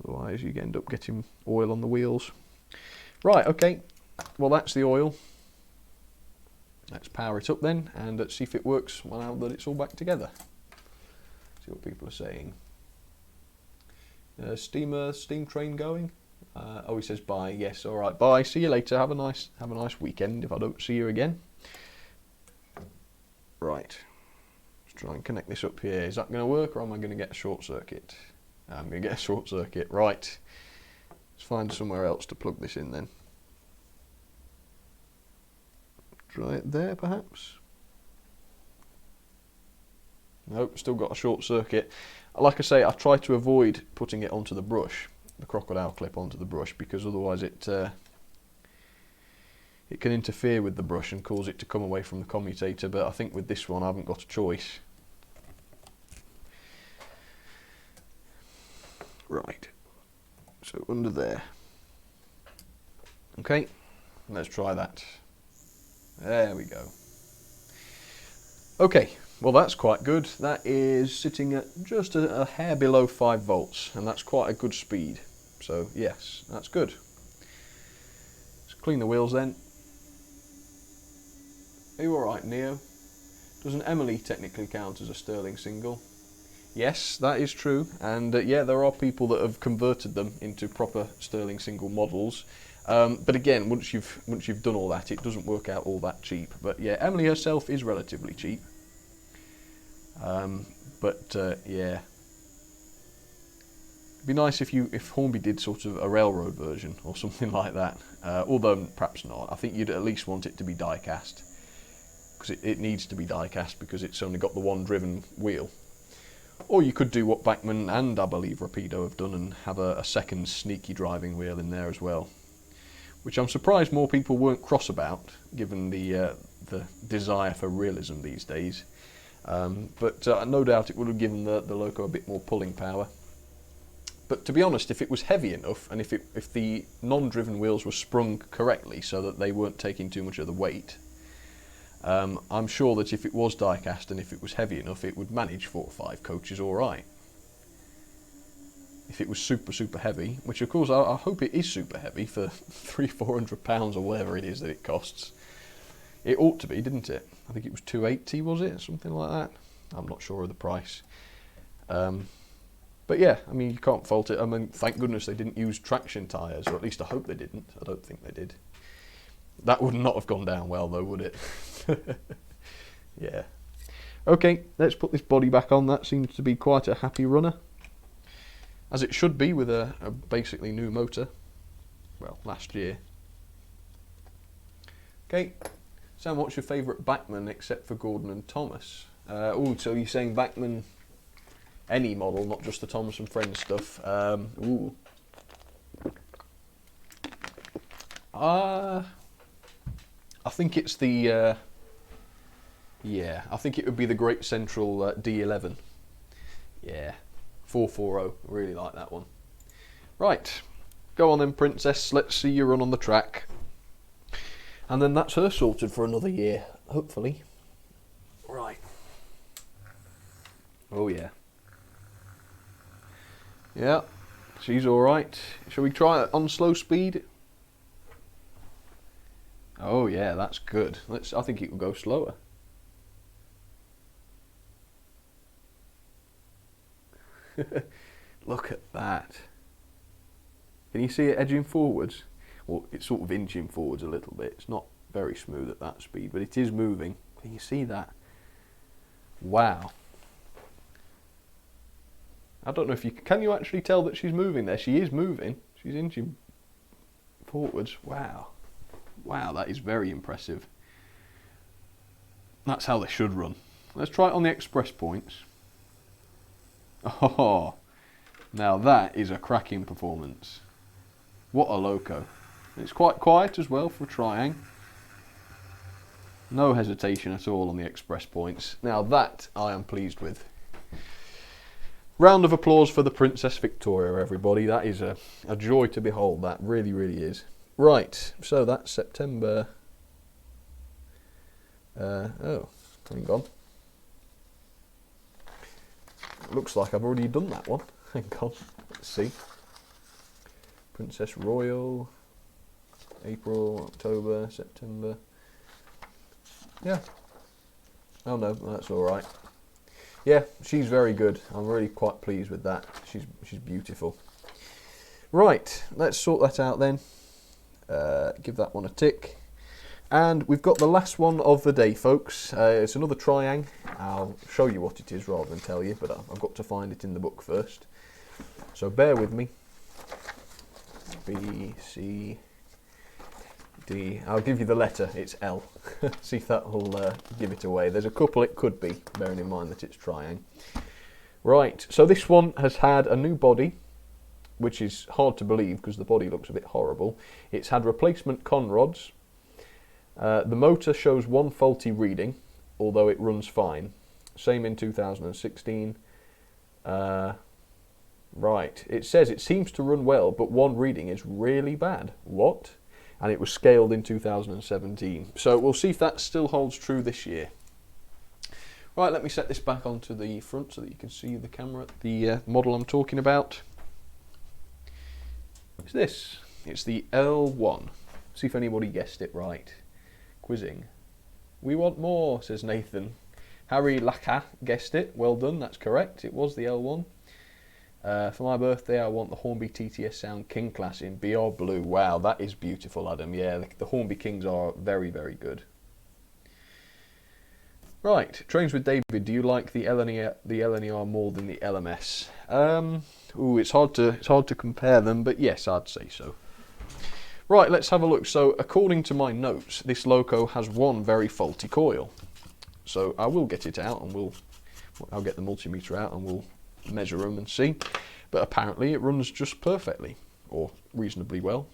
Otherwise you end up getting oil on the wheels. Right, okay. Well, that's the oil. Let's power it up then, and let's see if it works now that it's all back together. See what people are saying. Steam train going. Oh, he says bye. Yes, all right. Bye. See you later. Have a nice weekend. If I don't see you again. Right. Let's try and connect this up here. Is that going to work, or am I going to get a short circuit? I'm going to get a short circuit. Right. Let's find somewhere else to plug this in then. Try it there, perhaps. Nope, still got a short circuit. Like I say, I try to avoid putting it onto the brush, the crocodile clip onto the brush, because otherwise it can interfere with the brush and cause it to come away from the commutator. But I think with this one I haven't got a choice. Right, so under there. Okay, let's try that. There we go. Okay. Well, that's quite good. That is sitting at just a hair below 5 volts, and that's quite a good speed. So yes, that's good. Let's clean the wheels then. Are you alright, Neo? Doesn't Emily technically count as a sterling single? Yes, that is true, and yeah, there are people that have converted them into proper sterling single models. But again, once you've done all that, it doesn't work out all that cheap. But yeah, Emily herself is relatively cheap. Yeah, It'd be nice if Hornby did sort of a railroad version or something like that. Although perhaps not. I think you'd at least want it to be die-cast, because it needs to be die-cast because it's only got the one driven wheel. Or you could do what Bachmann and I believe Rapido have done and have a second sneaky driving wheel in there as well, which I'm surprised more people weren't cross about, given the desire for realism these days. But no doubt it would have given the Loco a bit more pulling power. But to be honest, if it was heavy enough, and if the non-driven wheels were sprung correctly so that they weren't taking too much of the weight, I'm sure that if it was die-cast and if it was heavy enough, it would manage 4 or 5 coaches all right. If it was super heavy, which of course I hope it is super heavy for £300-400 or whatever it is that it costs. It ought to be, didn't it? I think it was 280, was it? Something like that. I'm not sure of the price. But yeah, I mean, you can't fault it. I mean, thank goodness they didn't use traction tyres, or at least I hope they didn't. I don't think they did. That would not have gone down well, though, would it? Yeah. Okay, let's put this body back on. That seems to be quite a happy runner, as it should be with a basically new motor. Well, last year. Okay, Sam, what's your favourite Bachmann except for Gordon and Thomas? Oh, so you're saying Bachmann any model, not just the Thomas and Friends stuff. I think it's the I think it would be the Great Central D11. Yeah, 440. Really like that one. Right, go on then, Princess. Let's see you run on the track, and then that's her sorted for another year, hopefully. Right. Oh yeah. Yeah, she's all right. Shall we try it on slow speed? Oh yeah, that's good. I think it will go slower. Look at that. Can you see it edging forwards? Well, it's sort of inching forwards a little bit. It's not very smooth at that speed, but it is moving. Can you see that? Wow. I don't know if can you actually tell that she's moving there? She is moving. She's inching forwards. Wow. Wow, that is very impressive. That's how they should run. Let's try it on the express points. Oh, now that is a cracking performance. What a Loco. It's quite quiet as well for trying. No hesitation at all on the express points. Now that I am pleased with. Round of applause for the Princess Victoria, everybody. That is a joy to behold. That really, really is. Right, so that's September. Oh, hang on. Looks like I've already done that one. Hang on, let's see. Princess Royal, April, October, September. Yeah. Oh no, that's all right. Yeah, she's very good. I'm really quite pleased with that. She's beautiful. Right, let's sort that out then. Give that one a tick. And we've got the last one of the day, folks. It's another Triang. I'll show you what it is rather than tell you, but I've got to find it in the book first. So bear with me. B, C, D. I'll give you the letter. It's L. See if that will give it away. There's a couple it could be, bearing in mind that it's Triang. Right, so this one has had a new body, which is hard to believe because the body looks a bit horrible. It's had replacement con rods. The motor shows one faulty reading, although it runs fine. Same in 2016. Right, it says it seems to run well, but one reading is really bad. What? And it was scaled in 2017. So we'll see if that still holds true this year. Right, let me set this back onto the front so that you can see the camera, the model I'm talking about. It's this. It's the L1. See if anybody guessed it right. Quizzing. We want more, says Nathan. Harry Laka guessed it. Well done, that's correct. It was the L1. For my birthday, I want the Hornby TTS Sound King class in BR Blue. Wow, that is beautiful, Adam. Yeah, the Hornby Kings are very, very good. Right, Trains with David. Do you like the LNER more than the LMS? Ooh, it's hard to compare them, but yes, I'd say so. Right, let's have a look. So according to my notes, this loco has one very faulty coil. So I will get it out and I'll get the multimeter out and we'll measure them and see. But apparently it runs just perfectly, or reasonably well.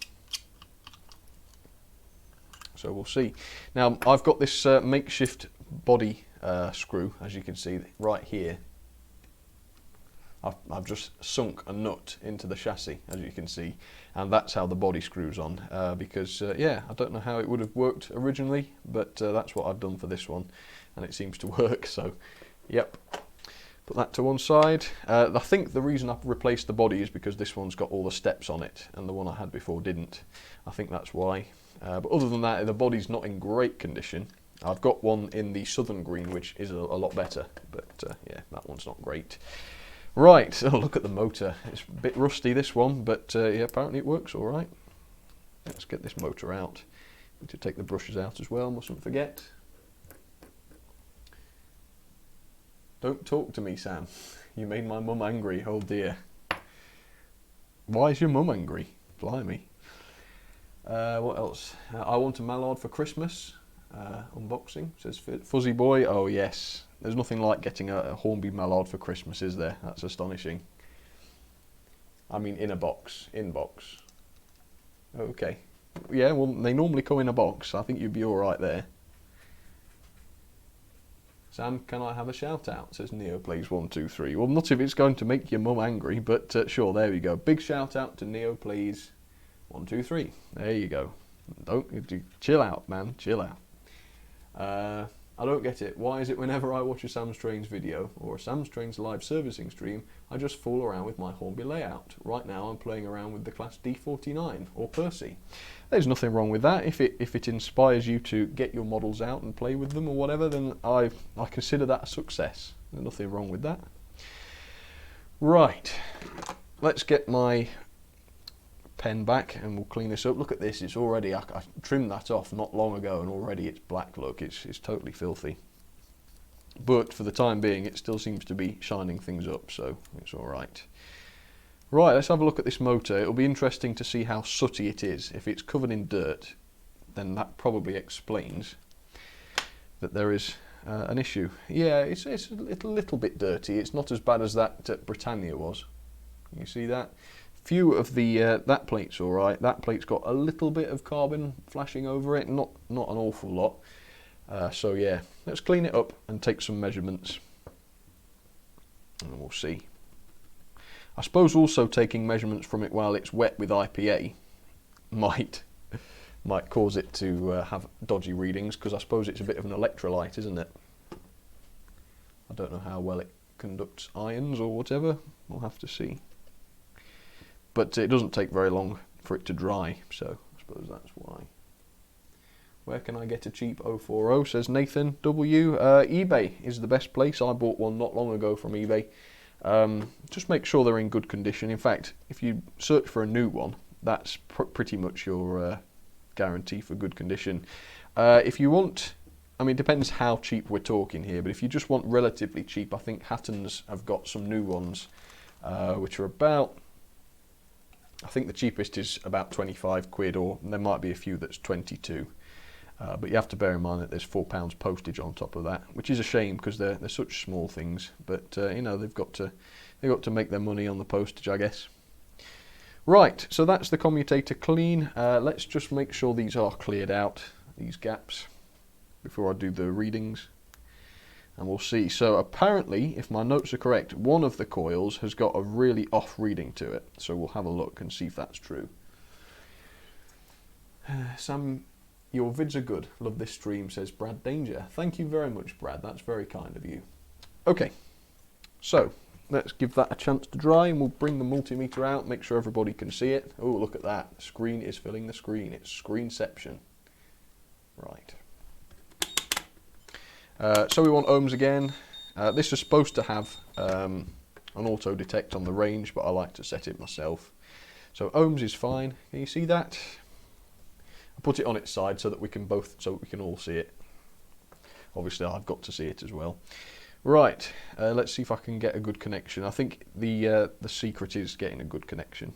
So we'll see. Now I've got this makeshift body screw, as you can see right here. I've just sunk a nut into the chassis, as you can see, and that's how the body screws on, because yeah, I don't know how it would have worked originally, but that's what I've done for this one, and it seems to work. So yep, put that to one side. I think the reason I've replaced the body is because this one's got all the steps on it and the one I had before didn't. I think that's why. But other than that, the body's not in great condition. I've got one in the southern green which is a lot better, but yeah, that one's not great. Right, so look at the motor. It's a bit rusty, this one, but yeah, apparently it works all right. Let's get this motor out. Need to take the brushes out as well, mustn't forget. Don't talk to me, Sam. You made my mum angry, oh dear. Why is your mum angry? Blimey. What else? I want a mallard for Christmas. Unboxing, says Fuzzy Boy. Oh yes, there's nothing like getting a Hornby mallard for Christmas, is there? That's astonishing. I mean, in a box. In box. Okay. Yeah, well, they normally come in a box. I think you'd be alright there. Sam, can I have a shout out? Says NeoPlays123. Well, not if it's going to make your mum angry, but sure, there we go. Big shout out to NeoPlays123. There you go. Don't chill out, man. Chill out. I don't get it. Why is it whenever I watch a Sam's Trains video or a Sam's Trains live servicing stream, I just fool around with my Hornby layout? Right now I'm playing around with the class D49 or Percy. There's nothing wrong with that. If it inspires you to get your models out and play with them or whatever, then I consider that a success. There's nothing wrong with that. Right, let's get my pen back and we'll clean this up. Look at this, it's already, I trimmed that off not long ago and already it's black. Look, it's totally filthy, but for the time being it still seems to be shining things up, so it's alright. Right, let's have a look at this motor. It'll be interesting to see how sooty it is. If it's covered in dirt, then that probably explains that there is an issue. Yeah, it's a little bit dirty. It's not as bad as that Britannia was. You see that? Few of the that plate's all right. That plate's got a little bit of carbon flashing over it, not an awful lot. So yeah, let's clean it up and take some measurements, and we'll see. I suppose also taking measurements from it while it's wet with IPA might cause it to have dodgy readings, because I suppose it's a bit of an electrolyte, isn't it? I don't know how well it conducts ions or whatever. We'll have to see. But it doesn't take very long for it to dry, so I suppose that's why. Where can I get a cheap 040, says Nathan W. eBay is the best place. I bought one not long ago from eBay. Just make sure they're in good condition. In fact, if you search for a new one, that's pretty much your guarantee for good condition. If you want, I mean, it depends how cheap we're talking here, but if you just want relatively cheap, I think Hatton's have got some new ones, which are about, I think the cheapest is about 25 quid, or there might be a few that's 22. But you have to bear in mind that there's £4 postage on top of that, which is a shame because they're such small things. But you know, they've got to make their money on the postage, I guess. Right, so that's the commutator clean. Let's just make sure these are cleared out, these gaps, before I do the readings. And we'll see. So apparently, if my notes are correct, one of the coils has got a really off reading to it. So we'll have a look and see if that's true. Sam, your vids are good. Love this stream, says Brad Danger. Thank you very much, Brad. That's very kind of you. Okay, so let's give that a chance to dry and we'll bring the multimeter out, make sure everybody can see it. Oh, look at that. The screen is filling the screen. It's screenception. Right. So we want ohms again. This is supposed to have an auto detect on the range, but I like to set it myself. So ohms is fine. Can you see that? I put it on its side so that we can all see it. Obviously, I've got to see it as well. Right, let's see if I can get a good connection. I think the secret is getting a good connection.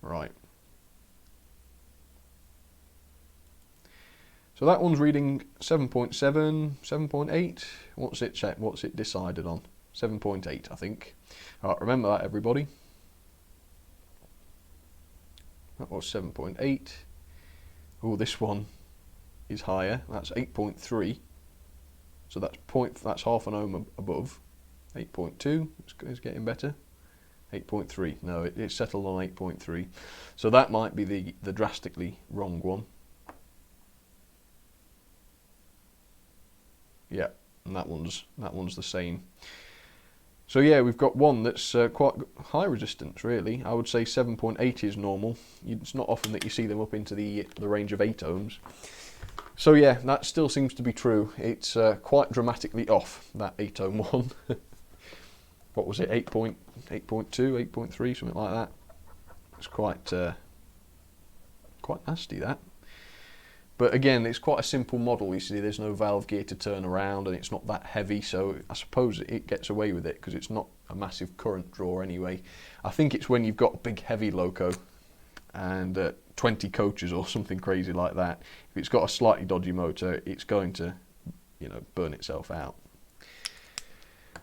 Right. So that one's reading 7.7, 7.8. What's it checked? What's it decided on? 7.8, I think. Alright, remember that, everybody. That was 7.8. Oh, this one is higher. That's 8.3. So that's half an ohm above. 8.2 is getting better. 8.3. No, it's settled on 8.3. So that might be the drastically wrong one. Yeah, and that one's the same. So yeah, we've got one that's quite high resistance, really. I would say 7.8 is normal. It's not often that you see them up into the range of 8 ohms. So yeah, that still seems to be true. It's quite dramatically off, that 8 ohm one. What was it, 8.2, 8.3, something like that. It's quite nasty, that. But again, it's quite a simple model. You see, there's no valve gear to turn around, and it's not that heavy, so I suppose it gets away with it because it's not a massive current draw anyway. I think it's when you've got a big heavy loco and 20 coaches or something crazy like that. If it's got a slightly dodgy motor, it's going to, burn itself out.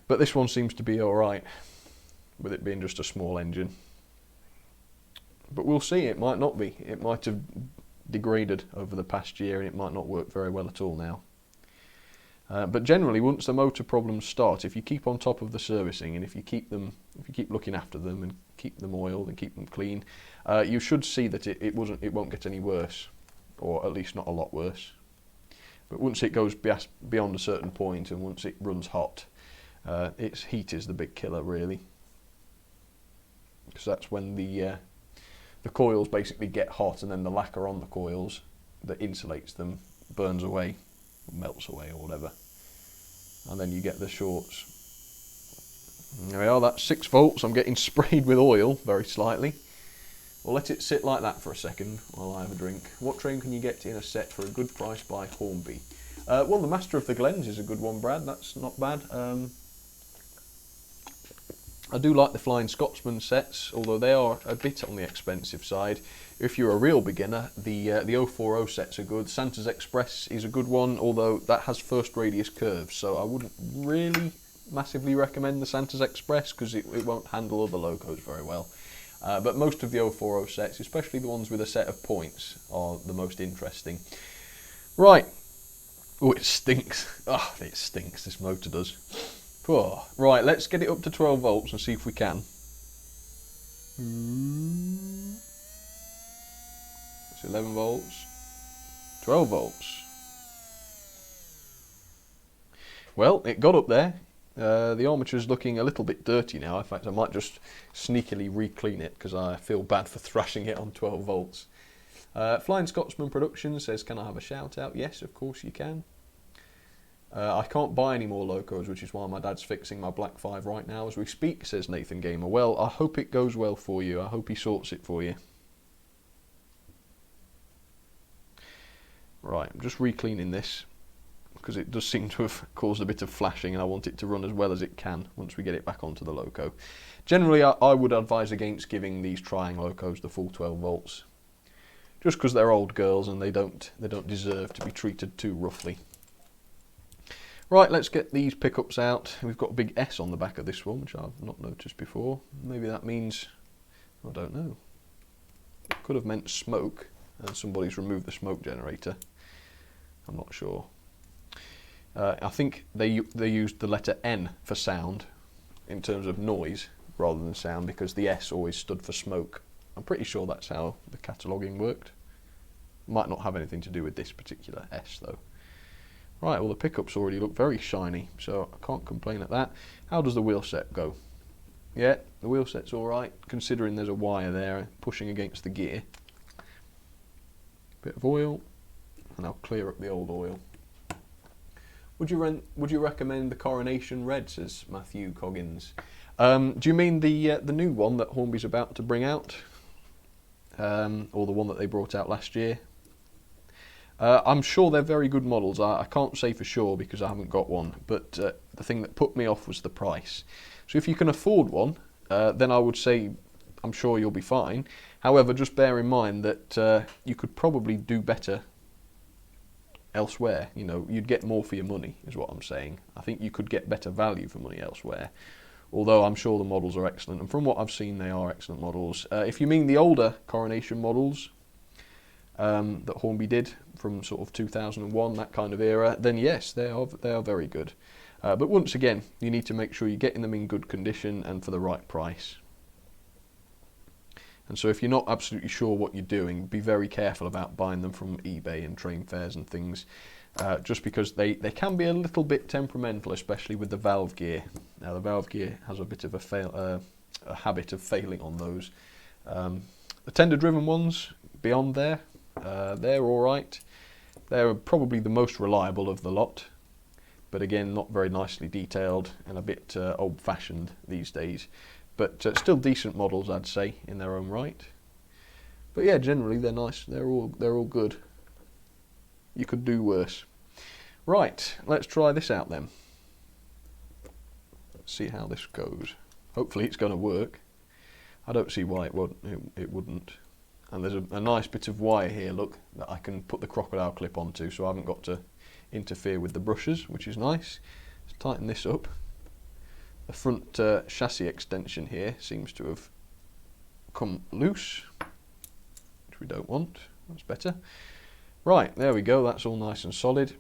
But this one seems to be all right, with it being just a small engine. But we'll see. It might not be. It might have degraded over the past year, and it might not work very well at all now. But generally, once the motor problems start, if you keep on top of the servicing and if you keep looking after them and keep them oiled and keep them clean, you should see that it won't get any worse, or at least not a lot worse. But once it goes beyond a certain point and once it runs hot, its heat is the big killer, really, because that's when the coils basically get hot, and then the lacquer on the coils that insulates them burns away, or melts away, or whatever, and then you get the shorts. There we are, that's 6 volts. I'm getting sprayed with oil very slightly. We'll let it sit like that for a second while I have a drink. What train can you get in a set for a good price by Hornby? Well, the Master of the Glens is a good one, Brad. That's not bad. I do like the Flying Scotsman sets, although they are a bit on the expensive side. If you're a real beginner, the 040 sets are good. Santa's Express is a good one, although that has first radius curves, so I wouldn't really massively recommend the Santa's Express because it won't handle other locos very well. But most of the 040 sets, especially the ones with a set of points, are the most interesting. Right. Oh, it stinks. Oh, it stinks, this motor does. Oh, right, let's get it up to 12 volts and see if we can. It's 11 volts. 12 volts. Well, it got up there. The armature's looking a little bit dirty now. In fact, I might just sneakily re-clean it because I feel bad for thrashing it on 12 volts. Flying Scotsman Productions says, can I have a shout out? Yes, of course you can. I can't buy any more locos, which is why my dad's fixing my Black 5 right now as we speak, says Nathan Gamer. Well, I hope it goes well for you. I hope he sorts it for you. Right, I'm just re-cleaning this because it does seem to have caused a bit of flashing, and I want it to run as well as it can once we get it back onto the loco. Generally, I would advise against giving these trying locos the full 12 volts, just because they're old girls and they don't deserve to be treated too roughly. Right, let's get these pickups out. We've got a big S on the back of this one, which I've not noticed before. Maybe that means, I don't know. It could have meant smoke, and somebody's removed the smoke generator. I'm not sure. I think they used the letter N for sound in terms of noise rather than sound, because the S always stood for smoke. I'm pretty sure that's how the cataloguing worked. Might not have anything to do with this particular S though. Right, well the pickups already look very shiny, so I can't complain at that. How does the wheel set go? Yeah, the wheel set's alright, considering there's a wire there pushing against the gear. Bit of oil, and I'll clear up the old oil. Would you recommend the Coronation Red, says Matthew Coggins? Do you mean the new one that Hornby's about to bring out? Or the one that they brought out last year? I'm sure they're very good models. I can't say for sure because I haven't got one, but the thing that put me off was the price. So if you can afford one, then I would say I'm sure you'll be fine. However, just bear in mind that you could probably do better elsewhere. You know, you'd get more for your money, is what I'm saying. I think you could get better value for money elsewhere. Although I'm sure the models are excellent, and from what I've seen, they are excellent models. If you mean the older Coronation models that Hornby did from sort of 2001, that kind of era, then yes, they are very good. But once again, you need to make sure you're getting them in good condition and for the right price. And so if you're not absolutely sure what you're doing, be very careful about buying them from eBay and train fairs and things, just because they can be a little bit temperamental, especially with the valve gear. Now the valve gear has a bit of a habit of failing on those. The tender driven ones, beyond there, they're alright. They're probably the most reliable of the lot, but again not very nicely detailed and a bit old fashioned these days. But still decent models, I'd say, in their own right. But yeah, generally they're nice. They're all good. You could do worse. Right, let's try this out then. Let's see how this goes. Hopefully it's going to work. I don't see why it wouldn't. And there's a nice bit of wire here, look, that I can put the crocodile clip onto, so I haven't got to interfere with the brushes, which is nice. Let's tighten this up. The front chassis extension here seems to have come loose, which we don't want. That's better. Right, there we go. That's all nice and solid.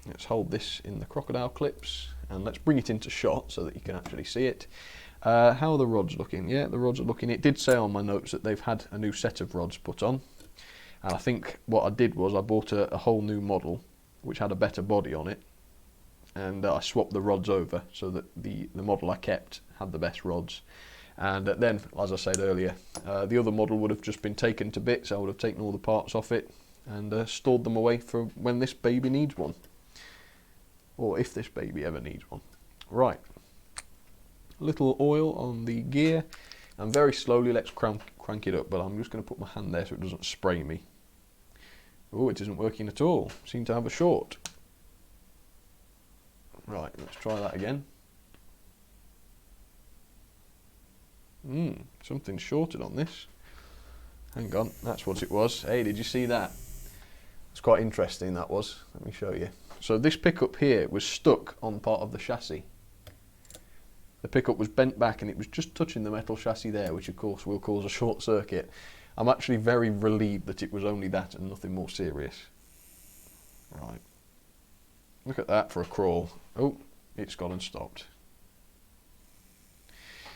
Let's hold this in the crocodile clips and let's bring it into shot so that you can actually see it. How are the rods looking? Yeah, the rods are looking. It did say on my notes that they've had a new set of rods put on. And I think what I did was I bought a whole new model which had a better body on it. And I swapped the rods over so that the model I kept had the best rods. And then, as I said earlier, the other model would have just been taken to bits. I would have taken all the parts off it and stored them away for when this baby needs one. Or if this baby ever needs one. Right. A little oil on the gear. And very slowly, let's crank it up. But I'm just going to put my hand there so it doesn't spray me. Oh, it isn't working at all. Seem to have a short. Right, let's try that again. Something shorted on this. Hang on, that's what it was. Hey, did you see that? It's quite interesting, that was. Let me show you. So this pickup here was stuck on part of the chassis. The pickup was bent back and it was just touching the metal chassis there, which of course will cause a short circuit. I'm actually very relieved that it was only that and nothing more serious. Right. Look at that for a crawl. Oh, it's gone and stopped.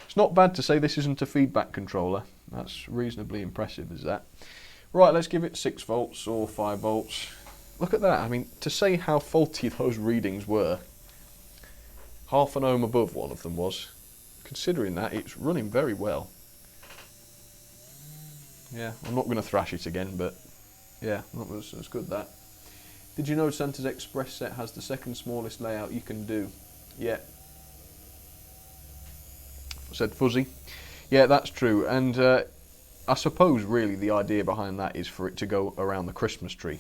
It's not bad to say this isn't a feedback controller. That's reasonably impressive, is that? Right, let's give it 6 volts or 5 volts. Look at that. I mean, to say how faulty those readings were, 0.5 ohm above one of them was. Considering that, it's running very well. Yeah, I'm not going to thrash it again, but yeah, that was good, that. Did you know Santa's Express set has the second smallest layout you can do? Yeah. Said Fuzzy. Yeah, that's true. And I suppose really the idea behind that is for it to go around the Christmas tree.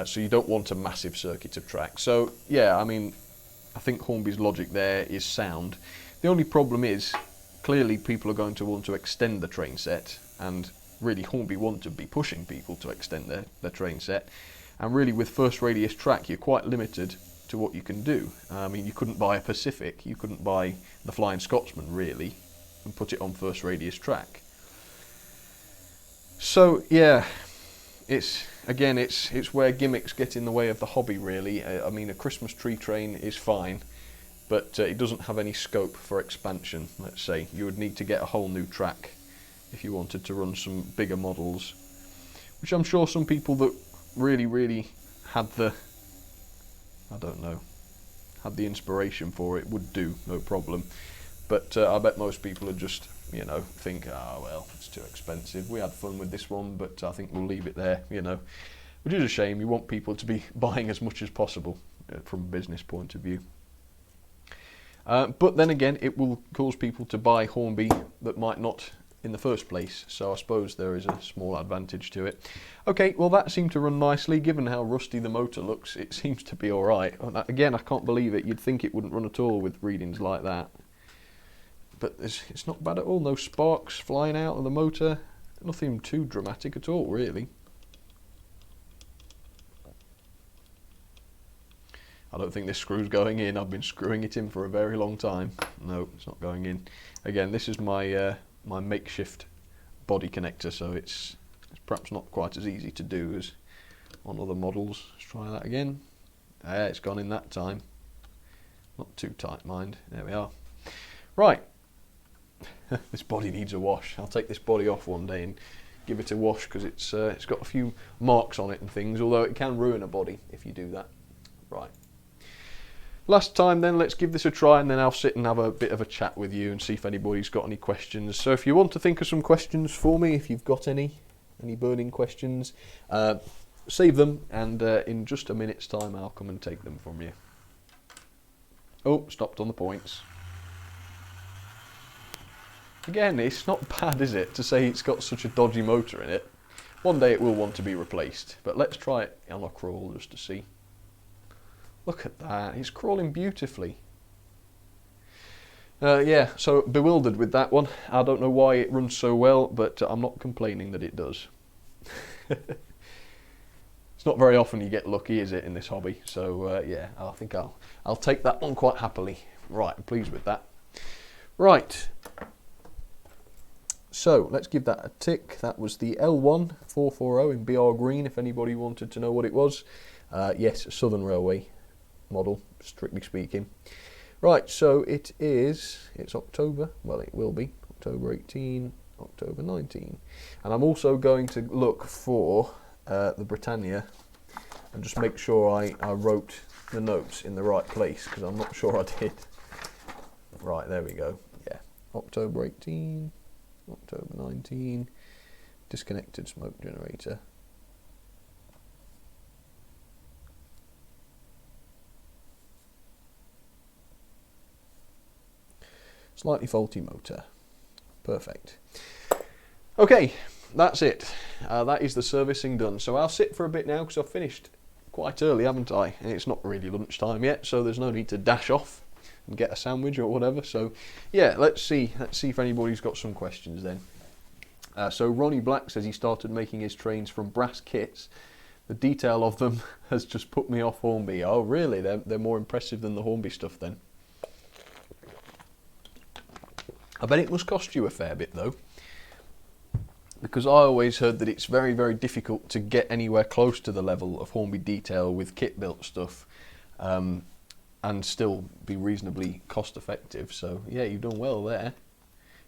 So you don't want a massive circuit of track. So yeah, I mean, I think Hornby's logic there is sound. The only problem is, clearly people are going to want to extend the train set, and really Hornby want to be pushing people to extend their train set. And really with first radius track, you're quite limited to what you can do. I mean, you couldn't buy a Pacific, you couldn't buy the Flying Scotsman really, and put it on first radius track. So yeah, it's where gimmicks get in the way of the hobby really. I mean, a Christmas tree train is fine, but it doesn't have any scope for expansion, let's say. You would need to get a whole new track if you wanted to run some bigger models, which I'm sure some people that really had the, I don't know, had the inspiration for it would do, no problem. But I bet most people would just, you know, think, ah, well, it's too expensive. We had fun with this one, but I think we'll leave it there, you know. Which is a shame. You want people to be buying as much as possible from a business point of view. But then again, it will cause people to buy Hornby that might not in the first place, so I suppose there is a small advantage to it. Okay, well that seemed to run nicely. Given how rusty the motor looks, it seems to be alright. Again, I can't believe it. You'd think it wouldn't run at all with readings like that. But it's not bad at all. No sparks flying out of the motor. Nothing too dramatic at all, really. I don't think this screw's going in. I've been screwing it in for a very long time. No, it's not going in. Again, this is my my makeshift body connector, so it's perhaps not quite as easy to do as on other models. Let's try that again. It's gone in that time. Not too tight, mind. There we are. Right. This body needs a wash. I'll take this body off one day and give it a wash, because it's got a few marks on it and things, although it can ruin a body if you do that. Right. Last time then, let's give this a try, and then I'll sit and have a bit of a chat with you and see if anybody's got any questions. So if you want to think of some questions for me, if you've got any burning questions, save them, and in just a minute's time I'll come and take them from you. Oh, stopped on the points. Again, it's not bad, is it, to say it's got such a dodgy motor in it. One day it will want to be replaced, but let's try it on a crawl just to see. Look at that, it's crawling beautifully. Yeah, so bewildered with that one. I don't know why it runs so well, but I'm not complaining that it does. It's not very often you get lucky, is it, in this hobby? So yeah, I think I'll take that one quite happily. Right, I'm pleased with that. Right. So let's give that a tick. That was the L1440 in BR green, if anybody wanted to know what it was. Yes, Southern Railway model, strictly speaking. Right, so it's October, well it will be, October 18, October 19. And I'm also going to look for the Britannia and just make sure I wrote the notes in the right place, because I'm not sure I did. Right, there we go, yeah. October 18, October 19, disconnected smoke generator. Slightly faulty motor. Perfect. Okay, that's it. That is the servicing done. So I'll sit for a bit now, because I've finished quite early, haven't I? And it's not really lunchtime yet, so there's no need to dash off and get a sandwich or whatever. So yeah, let's see if anybody's got some questions then. So Ronnie Black says he started making his trains from brass kits. The detail of them has just put me off Hornby. Oh really? They're more impressive than the Hornby stuff then. I bet it must cost you a fair bit though, because I always heard that it's very, very difficult to get anywhere close to the level of Hornby detail with kit built stuff, and still be reasonably cost effective. So yeah, you've done well there.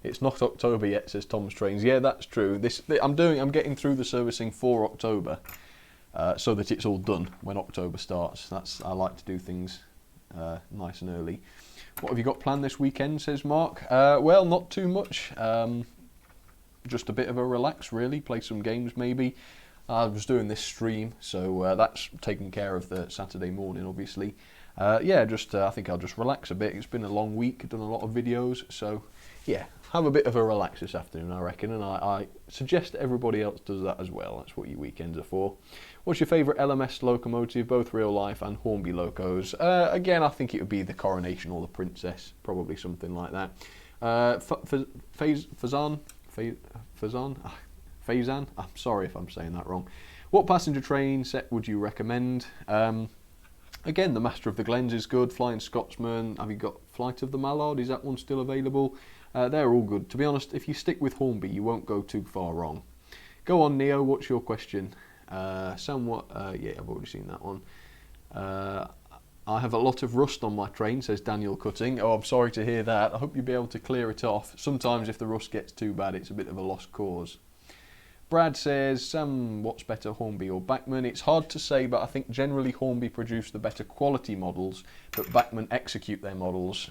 It's not October yet, says Tom's Trains. Yeah, that's true. I'm getting through the servicing for October, so that it's all done when October starts. I like to do things nice and early. What have you got planned this weekend, says Mark? Well, not too much. Just a bit of a relax, really. Play some games, maybe. I was doing this stream, so that's taken care of the Saturday morning, obviously. Yeah, I think I'll just relax a bit. It's been a long week. I've done a lot of videos, so yeah, have a bit of a relax this afternoon, I reckon. And I suggest that everybody else does that as well. That's what your weekends are for. What's your favourite LMS locomotive, both real life and Hornby locos? Again, I think it would be the Coronation or the Princess, probably something like that. Fazan? I'm sorry if I'm saying that wrong. What passenger train set would you recommend? Again, the Master of the Glens is good. Flying Scotsman. Have you got Flight of the Mallard? Is that one still available? They're all good. To be honest, if you stick with Hornby, you won't go too far wrong. Go on, Neo. What's your question? Somewhat. Yeah, I've already seen that one. I have a lot of rust on my train, says Daniel Cutting. Oh, I'm sorry to hear that. I hope you'll be able to clear it off. Sometimes if the rust gets too bad, it's a bit of a lost cause. Brad says, what's better, Hornby or Bachmann? It's hard to say, but I think generally Hornby produce the better quality models, but Bachmann execute their models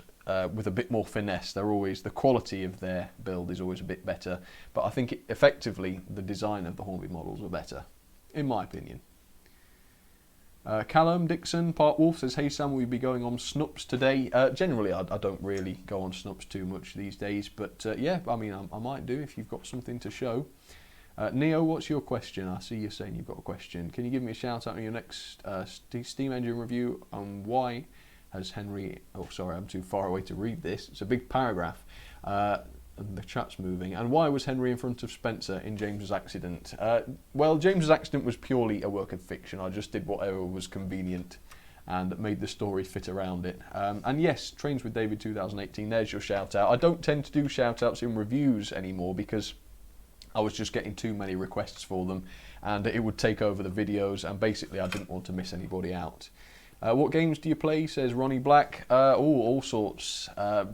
with a bit more finesse. The quality of their build is always a bit better, but I think effectively the design of the Hornby models are better, in my opinion. Callum Dixon, Part Wolf says, hey Sam, will you be going on Snups today? Generally, I don't really go on Snups too much these days, but yeah, I mean, I might do if you've got something to show. Neo, what's your question? I see you saying you've got a question. Can you give me a shout out on your next Steam Engine review on why has Henry... Oh, sorry, I'm too far away to read this. It's a big paragraph. And the chat's moving. And why was Henry in front of Spencer in James's accident? Well, James's accident was purely a work of fiction. I just did whatever was convenient and made the story fit around it. And yes, Trains with David 2018, there's your shout out. I don't tend to do shout outs in reviews anymore because I was just getting too many requests for them and it would take over the videos, and basically I didn't want to miss anybody out. What games do you play, says Ronnie Black? All sorts.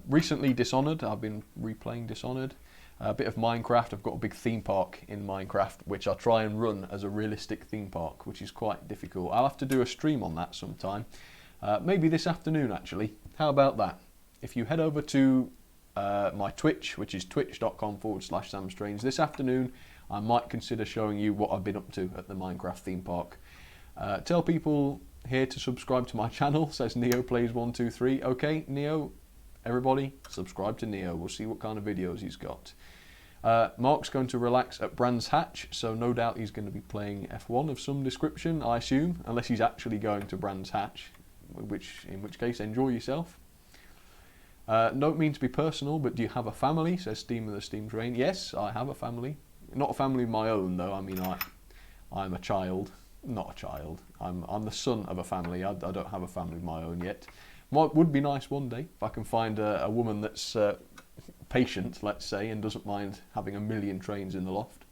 Recently Dishonored, I've been replaying Dishonored. A bit of Minecraft, I've got a big theme park in Minecraft which I try and run as a realistic theme park, which is quite difficult. I'll have to do a stream on that sometime. Maybe this afternoon actually. How about that? If you head over to my Twitch, which is twitch.com/SamStrange, this afternoon I might consider showing you what I've been up to at the Minecraft theme park. Tell people here to subscribe to my channel, says Neo Plays 123. Okay, Neo, everybody, subscribe to Neo. We'll see what kind of videos he's got. Mark's going to relax at Brands Hatch, so no doubt he's going to be playing F1 of some description, I assume, unless he's actually going to Brands Hatch, in which case, enjoy yourself. Don't mean to be personal, but do you have a family, says Steam of the Steam Train. Yes, I have a family. Not a family of my own, though. I mean, I'm a child. Not a child. I'm the son of a family. I don't have a family of my own yet. Would be nice one day if I can find a woman that's patient, let's say, and doesn't mind having a million trains in the loft.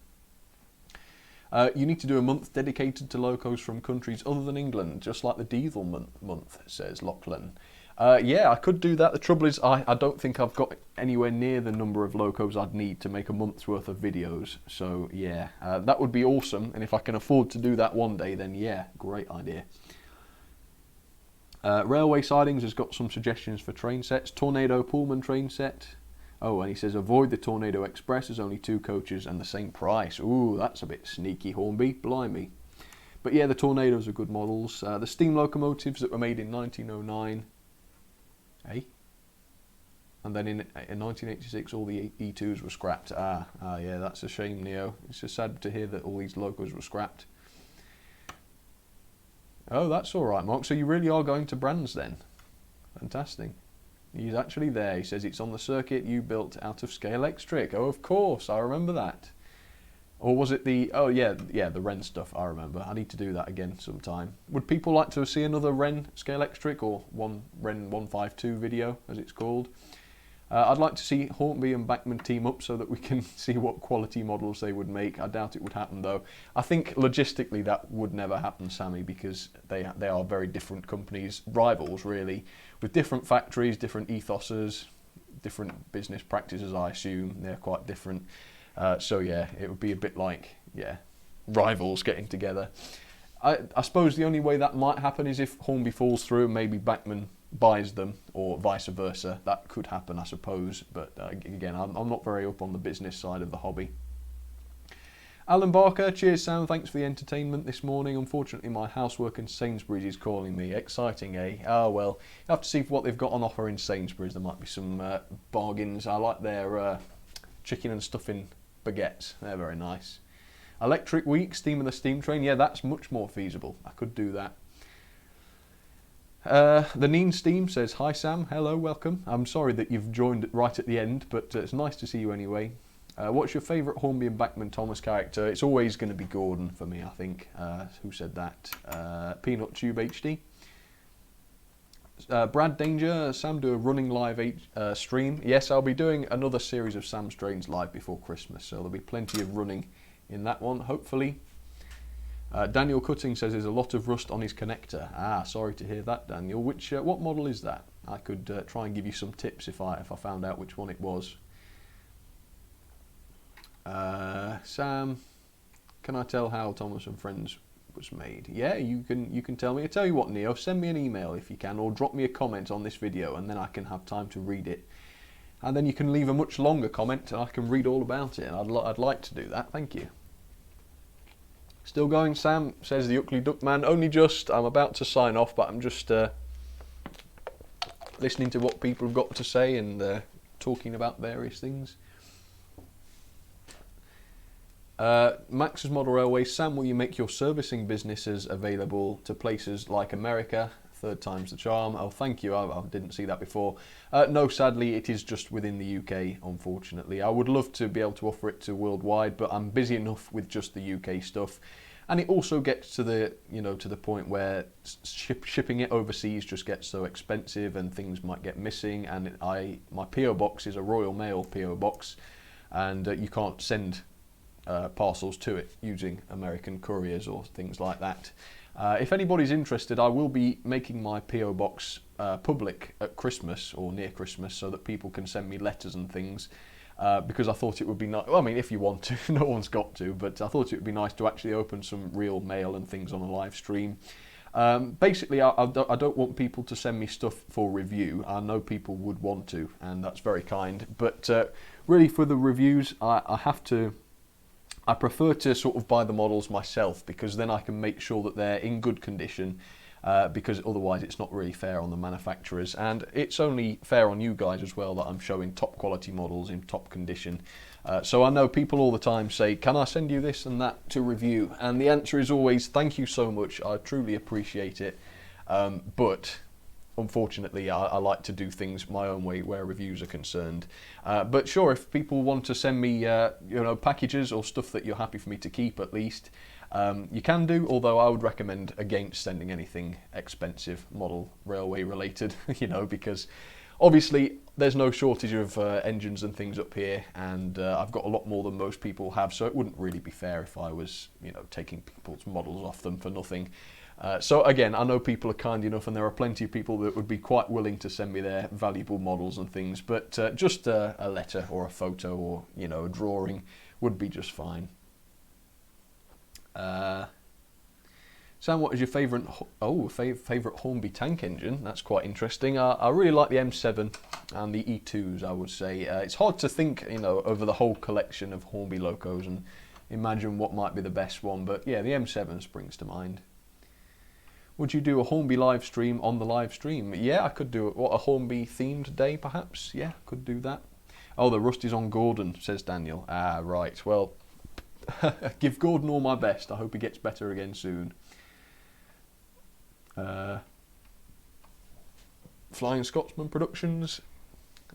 You need to do a month dedicated to locos from countries other than England, just like the Diesel month, says Lachlan. Yeah, I could do that. The trouble is I don't think I've got anywhere near the number of locos I'd need to make a month's worth of videos. So yeah, that would be awesome. And if I can afford to do that one day, then yeah, great idea. Railway Sidings has got some suggestions for train sets. Tornado Pullman train set. Oh, and he says avoid the Tornado Express. There's only 2 coaches and the same price. Ooh, that's a bit sneaky, Hornby. Blimey. But yeah, the Tornadoes are good models. The steam locomotives that were made in 1909. And then in 1986 all the E2s were scrapped. Yeah, that's a shame, Neo. It's just sad to hear that all these locos were scrapped. Oh, that's alright, Mark. So you really are going to Brands then? Fantastic. He's actually there. He says it's on the circuit you built out of Scalextric. Oh, of course, I remember that. Or was it the... Oh, yeah, the Ren stuff, I remember. I need to do that again sometime. Would people like to see another Ren Scalextric or Ren 152 video, as it's called? I'd like to see Hornby and Bachmann team up so that we can see what quality models they would make. I doubt it would happen, though. I think logistically that would never happen, Sammy, because they are very different companies, rivals, really, with different factories, different ethoses, different business practices, I assume. They're quite different. So yeah, it would be a bit like, yeah, rivals getting together. I suppose the only way that might happen is if Hornby falls through and maybe Bachmann buys them, or vice versa. That could happen, I suppose, but again, I'm not very up on the business side of the hobby. Alan Barker, cheers Sam, thanks for the entertainment this morning. Unfortunately my housework in Sainsbury's is calling me. Exciting, eh? Oh well, you have to see what they've got on offer in Sainsbury's. There might be some bargains. I like their chicken and stuffing baguettes, they're very nice. Electric Week, Steam of the Steam Train, yeah, that's much more feasible. I could do that. The Neen Steam says, hi Sam, hello, welcome. I'm sorry that you've joined right at the end, but it's nice to see you anyway. What's your favourite Hornby and Bachmann Thomas character? It's always going to be Gordon for me, I think. Who said that? Peanut Tube HD. Brad Danger, Sam, do a running live stream. Yes, I'll be doing another series of Sam's Trains live before Christmas, so there'll be plenty of running in that one, hopefully. Daniel Cutting says there's a lot of rust on his connector. Sorry to hear that, Daniel. What model is that? I could try and give you some tips if I found out which one it was. Sam, can I tell how Thomas and Friends was made? Yeah, you can tell me. I tell you what, Neo, send me an email if you can, or drop me a comment on this video, and then I can have time to read it. And then you can leave a much longer comment, and I can read all about it. And I'd like to do that. Thank you. Still going, Sam, says the Ugly Duck Man. Only just. I'm about to sign off, but I'm just listening to what people have got to say and talking about various things. Max's Model Railways. Sam, will you make your servicing businesses available to places like America? Third time's the charm. Oh, thank you. I didn't see that before. No, sadly, it is just within the UK, unfortunately. I would love to be able to offer it to worldwide, but I'm busy enough with just the UK stuff. And it also gets to the, to the point where shipping it overseas just gets so expensive and things might get missing. And my PO box is a Royal Mail PO box, and you can't send parcels to it using American couriers or things like that. If anybody's interested, I will be making my PO box public at Christmas or near Christmas so that people can send me letters and things, because I thought it would be nice. Well, I mean, if you want to, no one's got to, but I thought it would be nice to actually open some real mail and things on a live stream. Basically, I don't want people to send me stuff for review. I know people would want to, and that's very kind. But really, for the reviews, I prefer to sort of buy the models myself, because then I can make sure that they're in good condition, because otherwise it's not really fair on the manufacturers, and it's only fair on you guys as well that I'm showing top quality models in top condition. So I know people all the time say, can I send you this and that to review? And the answer is always, thank you so much, I truly appreciate it, but unfortunately, I like to do things my own way where reviews are concerned. But sure, if people want to send me, packages or stuff that you're happy for me to keep, at least, you can do. Although I would recommend against sending anything expensive, model railway related, because obviously there's no shortage of engines and things up here, and I've got a lot more than most people have. So it wouldn't really be fair if I was, taking people's models off them for nothing. So again, I know people are kind enough, and there are plenty of people that would be quite willing to send me their valuable models and things, but just a letter or a photo or a drawing would be just fine. Sam, what is your favourite Hornby tank engine? That's quite interesting. I really like the M7 and the E2s, I would say. It's hard to think, over the whole collection of Hornby locos and imagine what might be the best one, but yeah, the M7 springs to mind. Would you do a Hornby live stream on the live stream? Yeah, I could do it. What, a Hornby themed day, perhaps? Yeah, could do that. Oh, the rust is on Gordon, says Daniel. Ah, right. Well, give Gordon all my best. I hope he gets better again soon. Flying Scotsman Productions.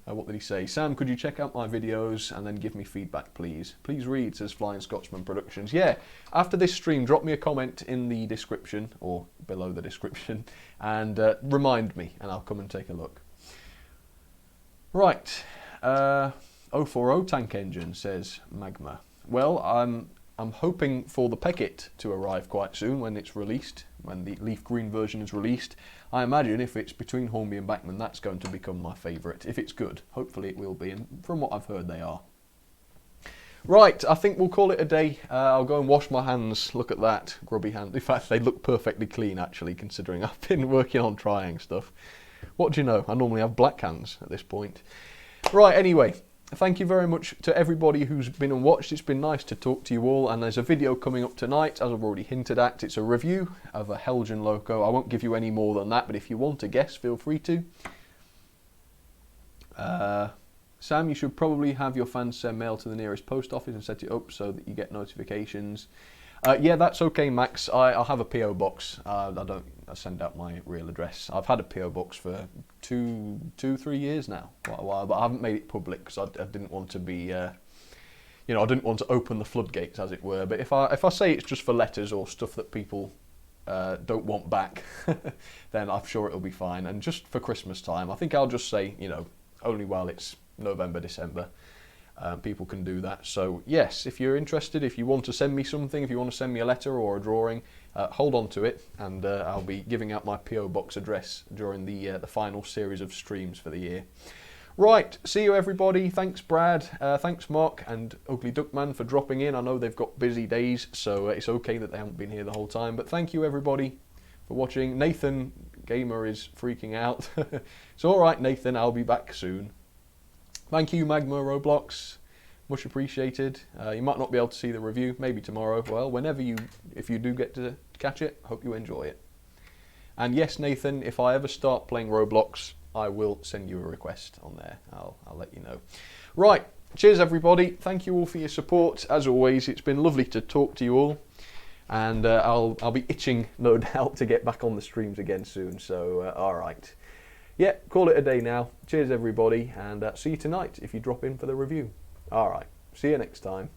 What did he say? Sam, could you check out my videos and then give me feedback, please? Please read, says Flying Scotsman Productions. Yeah, after this stream, drop me a comment in the description, or below the description, and remind me, and I'll come and take a look. Right, 040 tank engine, says Magma. Well, I'm hoping for the Peckett to arrive quite soon when it's released, when the leaf green version is released. I imagine if it's between Hornby and Bachmann, that's going to become my favourite. If it's good, hopefully it will be, and from what I've heard, they are. Right, I think we'll call it a day. I'll go and wash my hands. Look at that, grubby hands. In fact, they look perfectly clean, actually, considering I've been working on trying stuff. What do you know? I normally have black hands at this point. Right, anyway. Thank you very much to everybody who's been and watched. It's been nice to talk to you all, and there's a video coming up tonight, as I've already hinted at. It's a review of a Helgen loco. I won't give you any more than that, but if you want to guess, feel free to. Sam, you should probably have your fans send mail to the nearest post office and set it up so that you get notifications. Yeah, that's okay, Max. I'll have a PO box. I send out my real address. I've had a PO box for 3 years now, quite a while, but I haven't made it public because I didn't want to be, I didn't want to open the floodgates, as it were. But if I say it's just for letters or stuff that people don't want back, then I'm sure it'll be fine. And just for Christmas time, I think I'll just say, only while it's November, December. People can do that. So yes, if you're interested, if you want to send me something, if you want to send me a letter or a drawing, hold on to it, and I'll be giving out my PO box address during the final series of streams for the year. Right, see you everybody. Thanks Brad, thanks Mark and Ugly Duckman for dropping in. I know they've got busy days, so it's okay that they haven't been here the whole time, but thank you everybody for watching. Nathan Gamer is freaking out. It's alright Nathan, I'll be back soon. Thank you Magma Roblox, much appreciated. You might not be able to see the review, maybe tomorrow. Well, if you do get to catch it, hope you enjoy it. And yes, Nathan, if I ever start playing Roblox, I will send you a request on there. I'll let you know. Right, cheers everybody. Thank you all for your support. As always, it's been lovely to talk to you all. And I'll be itching, no doubt, to get back on the streams again soon. So, all right. Yeah, call it a day now. Cheers everybody, and see you tonight if you drop in for the review. All right, see you next time.